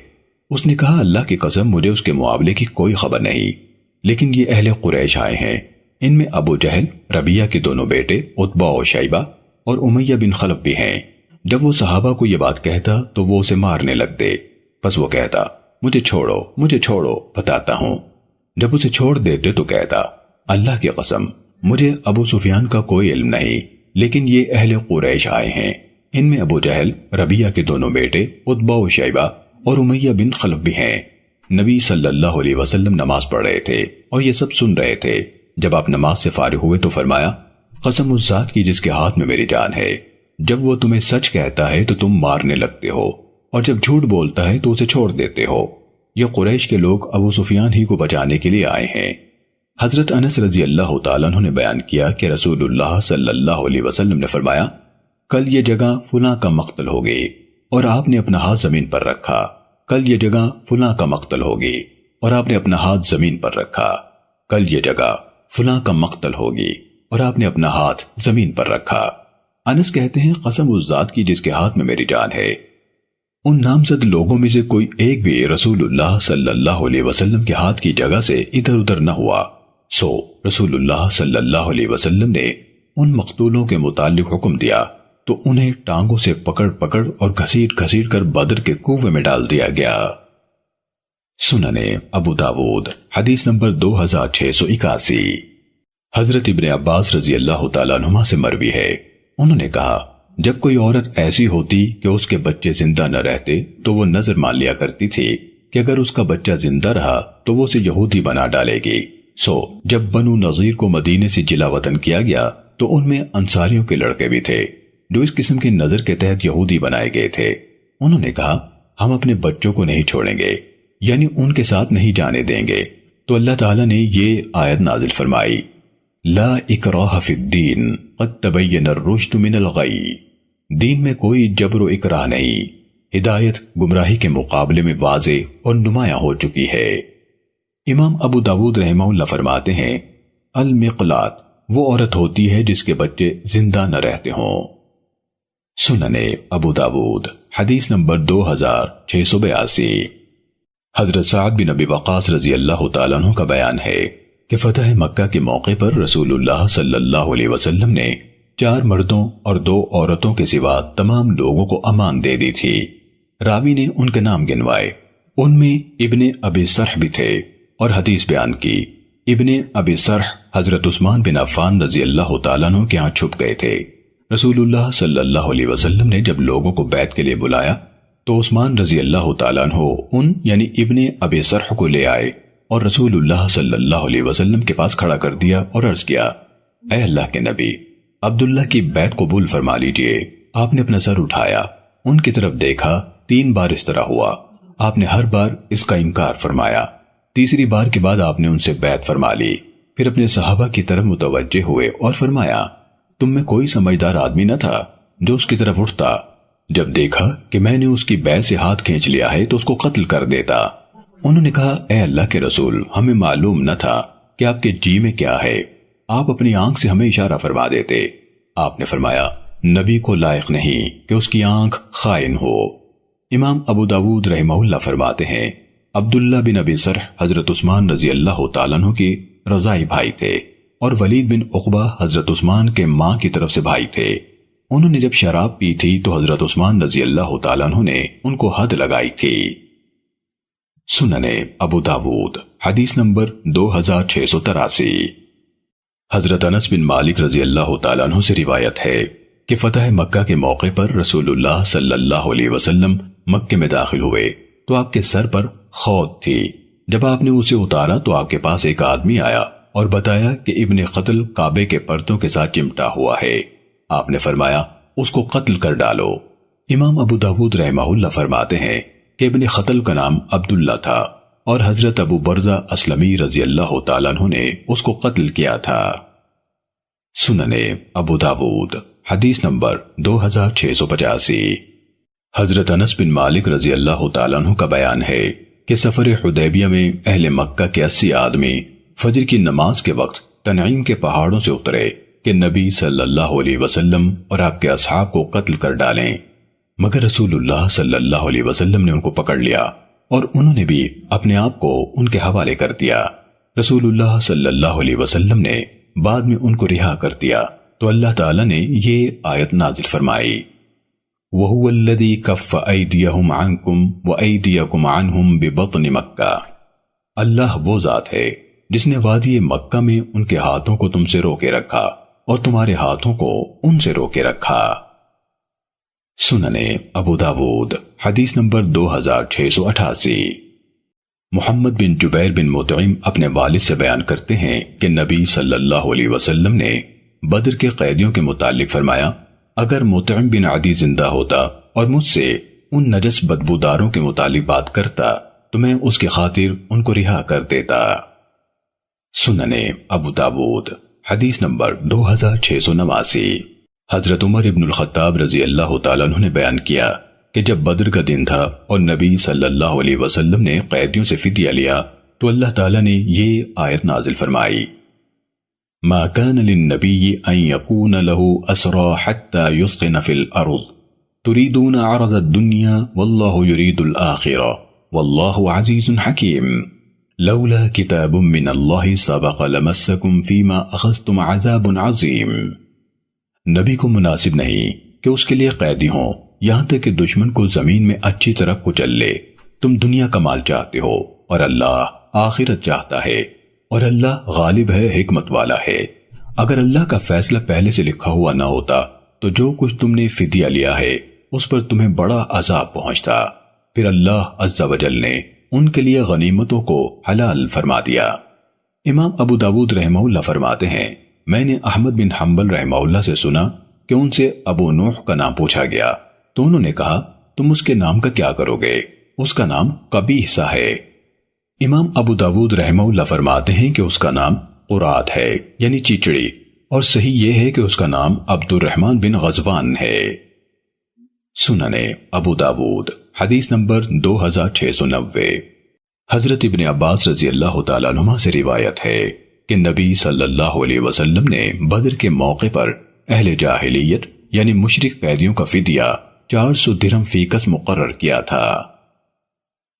اس نے کہا، اللہ کی قسم مجھے اس کے معاملے کی کوئی خبر نہیں، لیکن یہ اہل قریش آئے ہیں، ان میں ابو جہل، ربیہ کے دونوں بیٹے عتبہ و شیبہ اور امیہ بن خلف بھی ہیں۔ جب وہ صحابہ کو یہ بات کہتا تو وہ اسے مارنے لگتے، پس وہ کہتا، مجھے چھوڑو بتاتا ہوں۔ جب اسے چھوڑ دیتے تو کہتا، اللہ کی قسم مجھے ابو سفیان کا کوئی علم نہیں، لیکن یہ اہل قریش آئے ہیں، ان میں ابو جہل، ربیعہ کے دونوں بیٹے عتبہ و شیبہ اور امیہ بن خلف بھی ہیں۔ نبی صلی اللہ علیہ وسلم نماز پڑھ رہے تھے اور یہ سب سن رہے تھے۔ جب آپ نماز سے فارغ ہوئے تو فرمایا، قسم اس ذات کی جس کے ہاتھ میں میری جان ہے، جب وہ تمہیں سچ کہتا ہے تو تم مارنے لگتے ہو، اور جب جھوٹ بولتا ہے تو اسے چھوڑ دیتے ہو۔ یہ قریش کے لوگ ابو سفیان ہی کو بچانے کے لیے آئے ہیں۔ حضرت انس رضی اللہ تعالیٰ عنہ نے بیان کیا کہ رسول اللہ صلی اللہ علیہ وسلم نے فرمایا، کل یہ جگہ فلاں کا مقتل ہوگی، اور آپ نے اپنا ہاتھ زمین پر رکھا۔ کل یہ جگہ فلاں کا مقتل ہوگی، اور آپ نے اپنا ہاتھ زمین پر رکھا۔ کل یہ جگہ فلاں کا مقتل ہوگی، اور آپ نے اپنا ہاتھ زمین پر رکھا۔ انس کہتے ہیں، قسم اس ذات کی جس کے ہاتھ میں میری جان ہے، ان نامزد لوگوں میں سے کوئی ایک بھی رسول اللہ صلی اللہ علیہ وسلم کے ہاتھ کی جگہ سے ادھر ادھر نہ ہوا۔ سو رسول اللہ صلی اللہ علیہ وسلم نے ان مقتولوں کے متعلق حکم دیا تو انہیں ٹانگوں سے پکڑ پکڑ اور گھسیٹ گھسیٹ کر بدر کے کنویں میں ڈال دیا گیا۔ سننے ابو داود حدیث نمبر 2681۔ حضرت ابن عباس رضی اللہ تعالیٰ عنہما سے مروی ہے، انہوں نے کہا، جب کوئی عورت ایسی ہوتی کہ اس کے بچے زندہ نہ رہتے تو وہ نظر مان لیا کرتی تھی کہ اگر اس کا بچہ زندہ رہا تو وہ اسے یہودی بنا ڈالے گی۔ سو جب بنو نظیر کو مدینے سے جلا وطن کیا گیا تو ان میں انصاریوں کے لڑکے بھی تھے جو اس قسم کی نظر کے تحت یہودی بنائے گئے تھے۔ انہوں نے کہا، ہم اپنے بچوں کو نہیں چھوڑیں گے، یعنی ان کے ساتھ نہیں جانے دیں گے۔ تو اللہ تعالیٰ نے یہ آیت نازل فرمائی، لا اکراہ فی الدین قد تبین الرشد من الغی۔ دین میں کوئی جبر و اکراہ نہیں، ہدایت گمراہی کے مقابلے میں واضح اور نمایاں ہو چکی ہے۔ امام ابو داود رحمہ اللہ فرماتے ہیں، المقلات وہ عورت ہوتی ہے جس کے بچے زندہ نہ رہتے ہوں۔ سننے ابو داود حدیث نمبر 2682۔ حضرت سعد بن ابی وقاص رضی اللہ تعالیٰ عنہ کا بیان ہے کہ فتح مکہ کے موقع پر رسول اللہ صلی اللہ علیہ وسلم نے 4 مردوں اور 2 عورتوں کے سوا تمام لوگوں کو امان دے دی تھی۔ راوی نے ان کے نام گنوائے، ان میں ابن ابی سرح بھی تھے، اور حدیث بیان کی۔ ابن ابی سرح حضرت عثمان بن عفان رضی اللہ تعالیٰ عنہ کے ہاں چھپ گئے تھے۔ رسول اللہ صلی اللہ علیہ وسلم نے جب لوگوں کو بیعت کے لیے بلایا تو عثمان رضی اللہ تعالیٰ عنہ ان یعنی ابن ابی سرح کو لے آئے اور رسول اللہ صلی اللہ علیہ وسلم کے پاس کھڑا کر دیا اور عرض کیا، اے اللہ کے نبی، عبداللہ کی بیعت قبول فرما لیجئے۔ آپ نے اپنا سر اٹھایا، ان کی طرف دیکھا، 3 بار اس طرح ہوا۔ آپ نے ہر بار اس کا انکار فرمایا۔ تیسری بار کے بعد آپ نے ان سے بیعت فرما لی۔ پھر اپنے صحابہ کی طرف متوجہ ہوئے اور فرمایا، تم میں کوئی سمجھدار آدمی نہ تھا جو اس کی طرف اٹھتا، جب دیکھا کہ میں نے اس کی بیعت سے ہاتھ کھینچ لیا ہے تو اس کو قتل کر دیتا۔ انہوں نے کہا، اے اللہ کے رسول، ہمیں معلوم نہ تھا کہ آپ کے جی میں کیا ہے، آپ اپنی آنکھ سے ہمیں اشارہ فرما دیتے۔ آپ نے فرمایا، نبی کو لائق نہیں کہ اس کی آنکھ خائن ہو۔ امام ابو داود رحمہ اللہ فرماتے ہیں، عبداللہ بن ابی سرح حضرت عثمان رضی اللہ تعالیٰ عنہ کی رضائی بھائی تھے، اور ولید بن عقبہ حضرت عثمان کے ماں کی طرف سے بھائی تھے۔ انہوں نے جب شراب پی تھی تو حضرت عثمان رضی اللہ تعالیٰ عنہ نے ان کو حد لگائی تھی۔ سننے ابو داود حدیث نمبر 2683۔ حضرت انس بن مالک رضی اللہ تعالیٰ عنہ سے روایت ہے کہ فتح مکہ کے موقع پر رسول اللہ صلی اللہ علیہ وسلم مکے میں داخل ہوئے تو آپ کے سر پر خود تھی۔ جب آپ نے اسے اتارا تو آپ کے پاس ایک آدمی آیا اور بتایا کہ ابن قتل کعبے کے پردوں کے ساتھ چمٹا ہوا ہے۔ آپ نے فرمایا، اس کو قتل کر ڈالو۔ امام ابو داود رحمہ اللہ فرماتے ہیں کہ ابن قتل کا نام عبداللہ تھا، اور حضرت ابو برزہ اسلمی رضی اللہ تعالیٰ عنہ نے اس کو قتل کیا تھا۔ سننے ابو داود حدیث نمبر 2685۔ حضرت انس بن مالک رضی اللہ تعالیٰ عنہ کا بیان ہے کہ سفر حدیبیہ میں اہل مکہ کے 80 آدمی فجر کی نماز کے وقت تنعیم کے پہاڑوں سے اترے کہ نبی صلی اللہ علیہ وسلم اور آپ کے اصحاب کو قتل کر ڈالیں، مگر رسول اللہ صلی اللہ علیہ وسلم نے ان کو پکڑ لیا اور انہوں نے بھی اپنے آپ کو ان کے حوالے کر دیا۔ رسول اللہ صلی اللہ علیہ وسلم نے بعد میں ان کو رہا کر دیا تو اللہ تعالیٰ نے یہ آیت نازل فرمائی، وَهُوَ الَّذِي كَفَّ أَيْدِيَهُمْ عَنْكُمْ وَأَيْدِيَكُمْ عَنْهُمْ بِبَطْنِ مَكَّةِ۔ اللہ وہ ذات ہے جس نے وادی مکہ میں ان کے ہاتھوں کو تم سے روکے رکھا اور تمہارے ہاتھوں کو ان سے روکے رکھا۔ سننے ابو داود حدیث نمبر 2688۔ محمد بن جبیر بن مطعم اپنے والد سے بیان کرتے ہیں کہ نبی صلی اللہ علیہ وسلم نے بدر کے قیدیوں کے متعلق فرمایا، اگر مطعم بن عدی زندہ ہوتا اور مجھ سے ان نجس بدبوداروں کے متعلق بات کرتا تو میں اس کی خاطر ان کو رہا کر دیتا۔ سننے ابو داود حدیث نمبر 2689۔ حضرت عمر ابن الخطاب رضی اللہ تعالیٰ عنہ نے بیان کیا کہ جب بدر کا دن تھا اور نبی صلی اللہ علیہ وسلم نے قیدیوں سے فدیہ لیا تو اللہ تعالیٰ نے یہ آیت نازل فرمائی، ما كان للنبي ان يكون له اسرى حتى يثخن في الارض تريدون عرض الدنيا والله يريد الاخره والله عزيز حكيم لولا كتاب من الله سبق لمسكم فيما اخذتم عذاب عظيم۔ نبی کو مناسب نہیں کہ اس کے لیے قیدی ہوں یہاں تک کہ دشمن کو زمین میں اچھی طرح کچل لے۔ تم دنیا کا مال چاہتے ہو اور اللہ آخرت چاہتا ہے، اور اللہ غالب ہے، حکمت والا ہے۔ اگر اللہ کا فیصلہ پہلے سے لکھا ہوا نہ ہوتا تو جو کچھ تم نے فدیہ لیا ہے اس پر تمہیں بڑا عذاب پہنچتا۔ پھر اللہ عز و جل نے ان کے لیے غنیمتوں کو حلال فرما دیا۔ امام ابو داود رحمہ اللہ فرماتے ہیں، میں نے احمد بن حنبل رحمہ اللہ سے سنا کہ ان سے ابو نوح کا نام پوچھا گیا تو انہوں نے کہا، تم اس کے نام کا کیا کرو گے؟ اس کا نام قبیح سا ہے۔ امام ابو داود رحمہ اللہ فرماتے ہیں کہ اس کا نام قرات ہے، یعنی چیچڑی، اور صحیح یہ ہے کہ اس کا نام عبد الرحمن بن غزوان ہے۔ سننے ابو داود حدیث نمبر 2690۔ حضرت ابن عباس رضی اللہ تعالیٰ عنہ سے روایت ہے کہ نبی صلی اللہ علیہ وسلم نے بدر کے موقع پر اہل جاہلیت یعنی مشرک قیدیوں کا فدیہ 400 درہم فی کس مقرر کیا تھا۔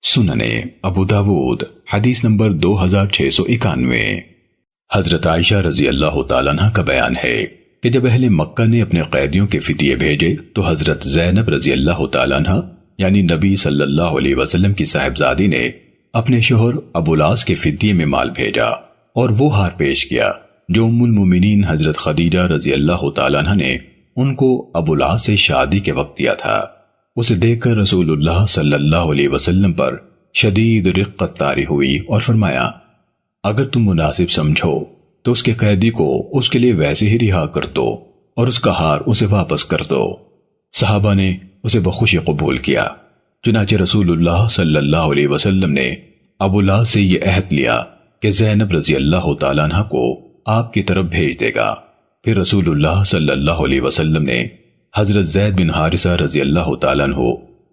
سننے ابو داود حدیث نمبر 2691۔ حضرت عائشہ رضی اللہ تعالیٰ عنہ کا بیان ہے کہ جب اہل مکہ نے اپنے قیدیوں کے فدیے بھیجے تو حضرت زینب رضی اللہ تعالیٰ عنہ یعنی نبی صلی اللہ علیہ وسلم کی صاحبزادی نے اپنے شوہر ابو العاص کے فدیے میں مال بھیجا اور وہ ہار پیش کیا جو ام المومنین حضرت خدیجہ رضی اللہ تعالیٰ عنہ نے ان کو ابو العاص سے شادی کے وقت دیا تھا۔ اسے دیکھ کر رسول اللہ صلی اللہ علیہ وسلم پر شدید رقت طاری ہوئی اور فرمایا، اگر تم مناسب سمجھو تو اس کے قیدی کو اس کے لیے ویسے ہی رہا کر دو اور اس کا ہار اسے واپس کر دو۔ صحابہ نے اسے بخوشی قبول کیا۔ چنانچہ رسول اللہ صلی اللہ علیہ وسلم نے ابو العاص سے یہ عہد لیا کہ زینب رضی اللہ تعالیٰ عنہ کو آپ کی طرف بھیج دے گا۔ پھر رسول اللہ صلی اللہ علیہ وسلم نے حضرت زید بن حارثہ رضی اللہ تعالیٰ عنہ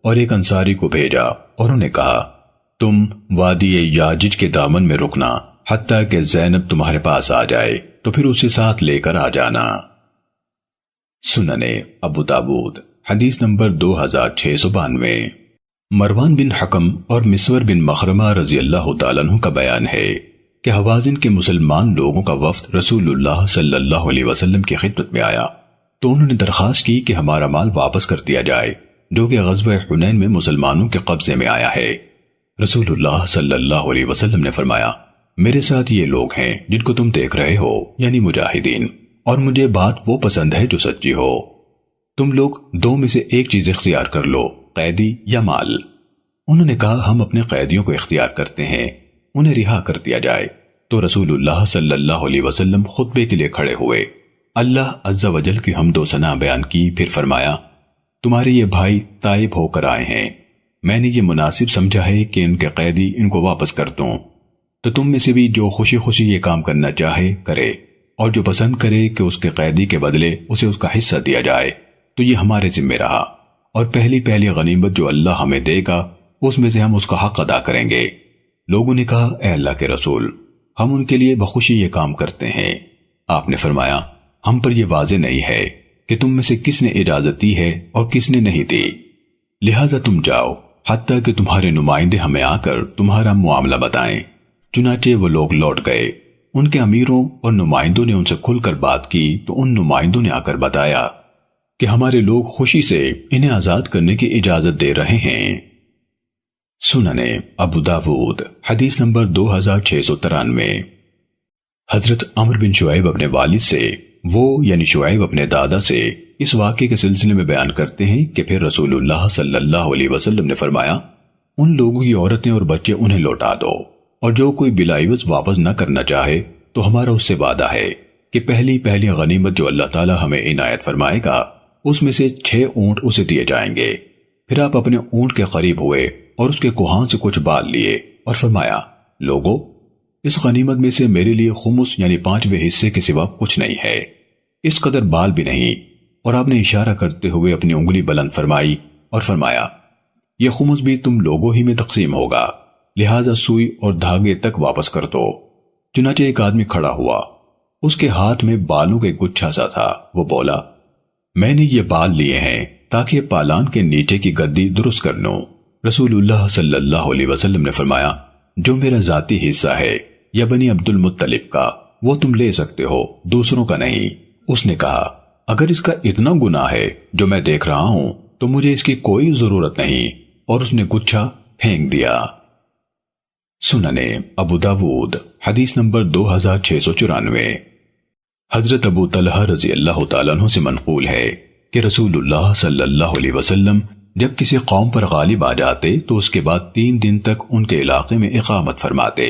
اور ایک انصاری کو بھیجا اور انہیں کہا، تم وادی یاجج کے دامن میں رکنا حتیٰ کہ زینب تمہارے پاس آ جائے تو پھر اسے ساتھ لے کر آ جانا۔ سننے ابو داود حدیث نمبر 2692۔ مروان بن حکم اور مسور بن مخرمہ رضی اللہ تعالیٰ عنہ کا بیان ہے کہ حوازن کے مسلمان لوگوں کا وفد رسول اللہ صلی اللہ علیہ وسلم کی خدمت میں آیا تو انہوں نے درخواست کی کہ ہمارا مال واپس کر دیا جائے جو کہ غزوہ حنین میں مسلمانوں کے قبضے میں آیا ہے۔ رسول اللہ صلی اللہ علیہ وسلم نے فرمایا، میرے ساتھ یہ لوگ ہیں جن کو تم دیکھ رہے ہو یعنی مجاہدین، اور مجھے بات وہ پسند ہے جو سچی ہو۔ تم لوگ دو میں سے ایک چیز اختیار کر لو، قیدی یا مال۔ انہوں نے کہا، ہم اپنے قیدیوں کو اختیار کرتے ہیں، انہیں رہا کر دیا جائے۔ تو رسول اللہ صلی اللہ علیہ وسلم خطبے کے لیے کھڑے ہوئے، اللہ عز و جل کی حمد و ثنا بیان کی، پھر فرمایا، تمہارے یہ بھائی تائب ہو کر آئے ہیں، میں نے یہ مناسب سمجھا ہے کہ ان کے قیدی ان کو واپس کر دوں، تو تم میں سے بھی جو خوشی خوشی یہ کام کرنا چاہے کرے، اور جو پسند کرے کہ اس کے قیدی کے بدلے اسے اس کا حصہ دیا جائے تو یہ ہمارے ذمہ رہا، اور پہلی غنیمت جو اللہ ہمیں دے گا اس میں سے ہم اس کا حق ادا کریں گے۔ لوگوں نے کہا، اے اللہ کے رسول، ہم ان کے لیے بخوشی یہ کام کرتے ہیں۔ آپ نے فرمایا، ہم پر یہ واضح نہیں ہے کہ تم میں سے کس نے اجازت دی ہے اور کس نے نہیں دی، لہٰذا تم جاؤ حتیٰ کہ تمہارے نمائندے ہمیں آ کر تمہارا معاملہ بتائیں۔ چنانچہ وہ لوگ لوٹ گئے، ان کے امیروں اور نمائندوں نے ان سے کھل کر بات کی تو ان نمائندوں نے آ کر بتایا کہ ہمارے لوگ خوشی سے انہیں آزاد کرنے کی اجازت دے رہے ہیں۔ سننے ابو داود حدیث نمبر 2693۔ حضرت عمر بن شعیب اپنے والد سے، وہ یعنی شعیب اپنے دادا سے اس واقعے کے سلسلے میں بیان کرتے ہیں کہ پھر رسول اللہ صلی اللہ علیہ وسلم نے فرمایا، ان لوگوں کی عورتیں اور بچے انہیں لوٹا دو، اور جو کوئی بلا عوض واپس نہ کرنا چاہے تو ہمارا اس سے وعدہ ہے کہ پہلی غنیمت جو اللہ تعالی ہمیں عنایت فرمائے گا اس میں سے 6 اونٹ اسے دیے جائیں گے۔ پھر آپ اپنے اونٹ کے قریب ہوئے اور اس کے کوہان سے کچھ بال لیے اور فرمایا، لوگو، اس غنیمت میں سے میرے لیے خمس یعنی 5ویں حصے کے سوا کچھ نہیں ہے، اس قدر بال بھی نہیں۔ اور آپ نے اشارہ کرتے ہوئے اپنی انگلی بلند فرمائی اور فرمایا، یہ خمس بھی تم لوگوں ہی میں تقسیم ہوگا، لہذا سوئی اور دھاگے تک واپس کر دو۔ چنانچہ ایک آدمی کھڑا ہوا، اس کے ہاتھ میں بالوں کا گچھا سا تھا۔ وہ بولا، میں نے یہ بال لیے ہیں تاکہ پالان کے نیچے کی گدی درست کر لوں۔ رسول اللہ صلی اللہ علیہ وسلم نے فرمایا، جو میرا ذاتی حصہ ہے یا بنی عبد المطلب کا وہ تم لے سکتے ہو، دوسروں کا نہیں۔ اس نے کہا، اگر اس کا اتنا گناہ ہے جو میں دیکھ رہا ہوں تو مجھے اس کی کوئی ضرورت نہیں، اور اس نے گچھا پھینک دیا۔ سننے ابو داود حدیث نمبر 2694۔ حضرت ابو طلحہ رضی اللہ تعالیٰ عنہ سے منقول ہے کہ رسول اللہ صلی اللہ علیہ وسلم جب کسی قوم پر غالب آ جاتے تو اس کے بعد 3 دن تک ان کے علاقے میں اقامت فرماتے۔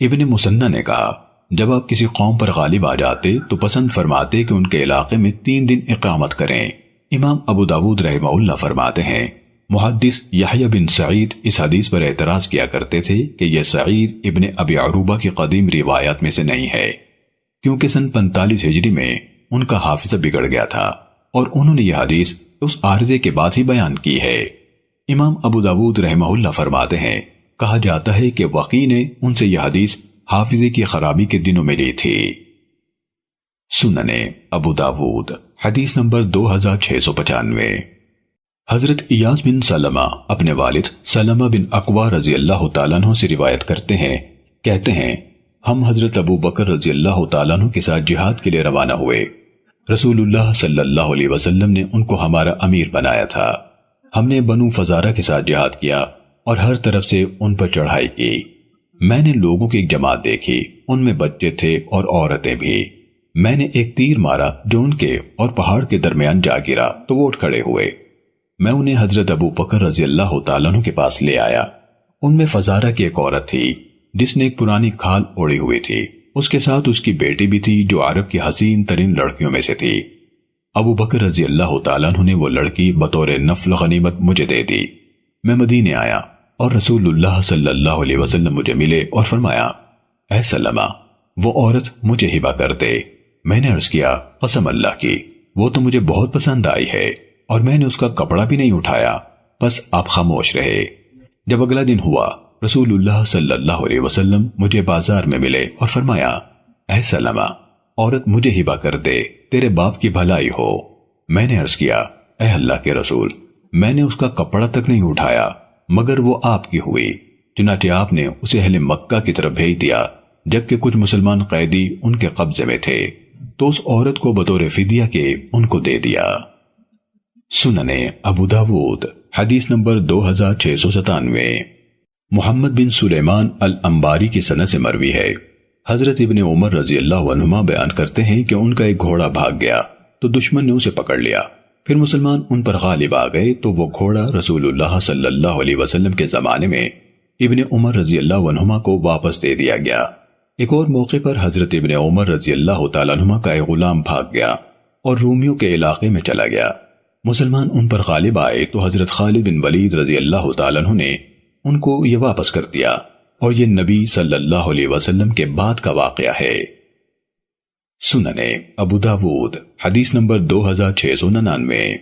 ابن مسنہ نے کہا، جب آپ کسی قوم پر غالب آ جاتے تو پسند فرماتے کہ ان کے علاقے میں 3 دن اقامت کریں۔ امام ابو داود رحمہ اللہ فرماتے ہیں، محدث یحییٰ بن سعید اس حدیث پر اعتراض کیا کرتے تھے کہ یہ سعید ابن ابی عروبہ کی قدیم روایات میں سے نہیں ہے، کیونکہ سن 45 ہجری میں ان کا حافظہ بگڑ گیا تھا اور انہوں نے یہ حدیث اس عارضے کے بعد ہی بیان کی ہے۔ امام ابو داود رحمہ اللہ فرماتے ہیں، کہا جاتا ہے کہ وقی نے ان سے یہ حدیث حافظے کی خرابی کے دنوں میں لی تھی۔ سننے ابو داود حدیث نمبر 2695۔ حضرت ایاس بن سلمہ اپنے والد سلمہ بن اقوا رضی اللہ تعالیٰ عنہ سے روایت کرتے ہیں، کہتے ہیں، ہم حضرت ابو بکر رضی اللہ تعالیٰ عنہ کے ساتھ جہاد کے لیے روانہ ہوئے۔ رسول اللہ صلی اللہ علیہ وسلم نے ان کو ہمارا امیر بنایا تھا۔ ہم نے بنو فزارہ کے ساتھ جہاد کیا اور ہر طرف سے ان پر چڑھائی کی۔ میں نے لوگوں کی ایک جماعت دیکھی، ان میں بچے تھے اور عورتیں بھی۔ میں نے ایک تیر مارا جو ان کے اور پہاڑ کے درمیان جا گرا تو وہ اٹھ کھڑے ہوئے۔ میں انہیں حضرت ابو بکر رضی اللہ تعالیٰ عنہ کے پاس لے آیا۔ ان میں فزارہ کی ایک عورت تھی جس نے ایک پرانی کھال اوڑی ہوئی تھی، اس کے ساتھ اس کی بیٹی بھی تھی جو عرب کی حسین ترین لڑکیوں میں سے تھی۔ ابو بکر رضی اللہ تعالیٰ عنہ نے وہ لڑکی بطور نفل غنیمت مجھے دے دی۔ میں مدینے آیا اور رسول اللہ صلی اللہ علیہ وسلم مجھے ملے اور فرمایا، اے سلمہ، وہ عورت مجھے ہبہ کر دے۔ میں نے عرض کیا، قسم اللہ کی، وہ تو مجھے بہت پسند آئی ہے اور میں نے اس کا کپڑا بھی نہیں اٹھایا، بس آپ خاموش رہے۔ جب اگلا دن ہوا، رسول اللہ صلی اللہ علیہ وسلم مجھے بازار میں ملے اور فرمایا، اے سلمہ، عورت مجھے ہبہ کر دے، تیرے باپ کی بھلائی ہو۔ میں نے عرض کیا، اے اللہ کے رسول، میں نے اس کا کپڑا تک نہیں اٹھایا مگر وہ آپ کی ہوئی۔ چنانچہ آپ نے اسے اہل مکہ کی طرف بھیج دیا، جبکہ کچھ مسلمان قیدی ان کے قبضے میں تھے، تو اس عورت کو بطور فدیہ کے ان کو دے دیا۔ سننے ابو داود حدیث نمبر 2697۔ محمد بن سلیمان الانباری کی سند سے مروی ہے، حضرت ابن عمر رضی اللہ عنہما بیان کرتے ہیں کہ ان کا ایک گھوڑا بھاگ گیا تو دشمن نے اسے پکڑ لیا۔ پھر مسلمان ان پر غالب آ گئے تو وہ گھوڑا رسول اللہ صلی اللہ علیہ وسلم کے زمانے میں ابن عمر رضی اللہ عنہما کو واپس دے دیا گیا۔ ایک اور موقع پر حضرت ابن عمر رضی اللہ تعالیٰ عنہما کا ایک غلام بھاگ گیا اور رومیوں کے علاقے میں چلا گیا۔ مسلمان ان پر غالب آئے تو حضرت خالد بن ولید رضی اللہ تعالیٰ عنہ نے ان کو یہ واپس کر دیا، اور یہ نبی صلی اللہ علیہ وسلم کے بعد کا واقعہ ہے۔ سننے ابو داود حدیث نمبر 2699۔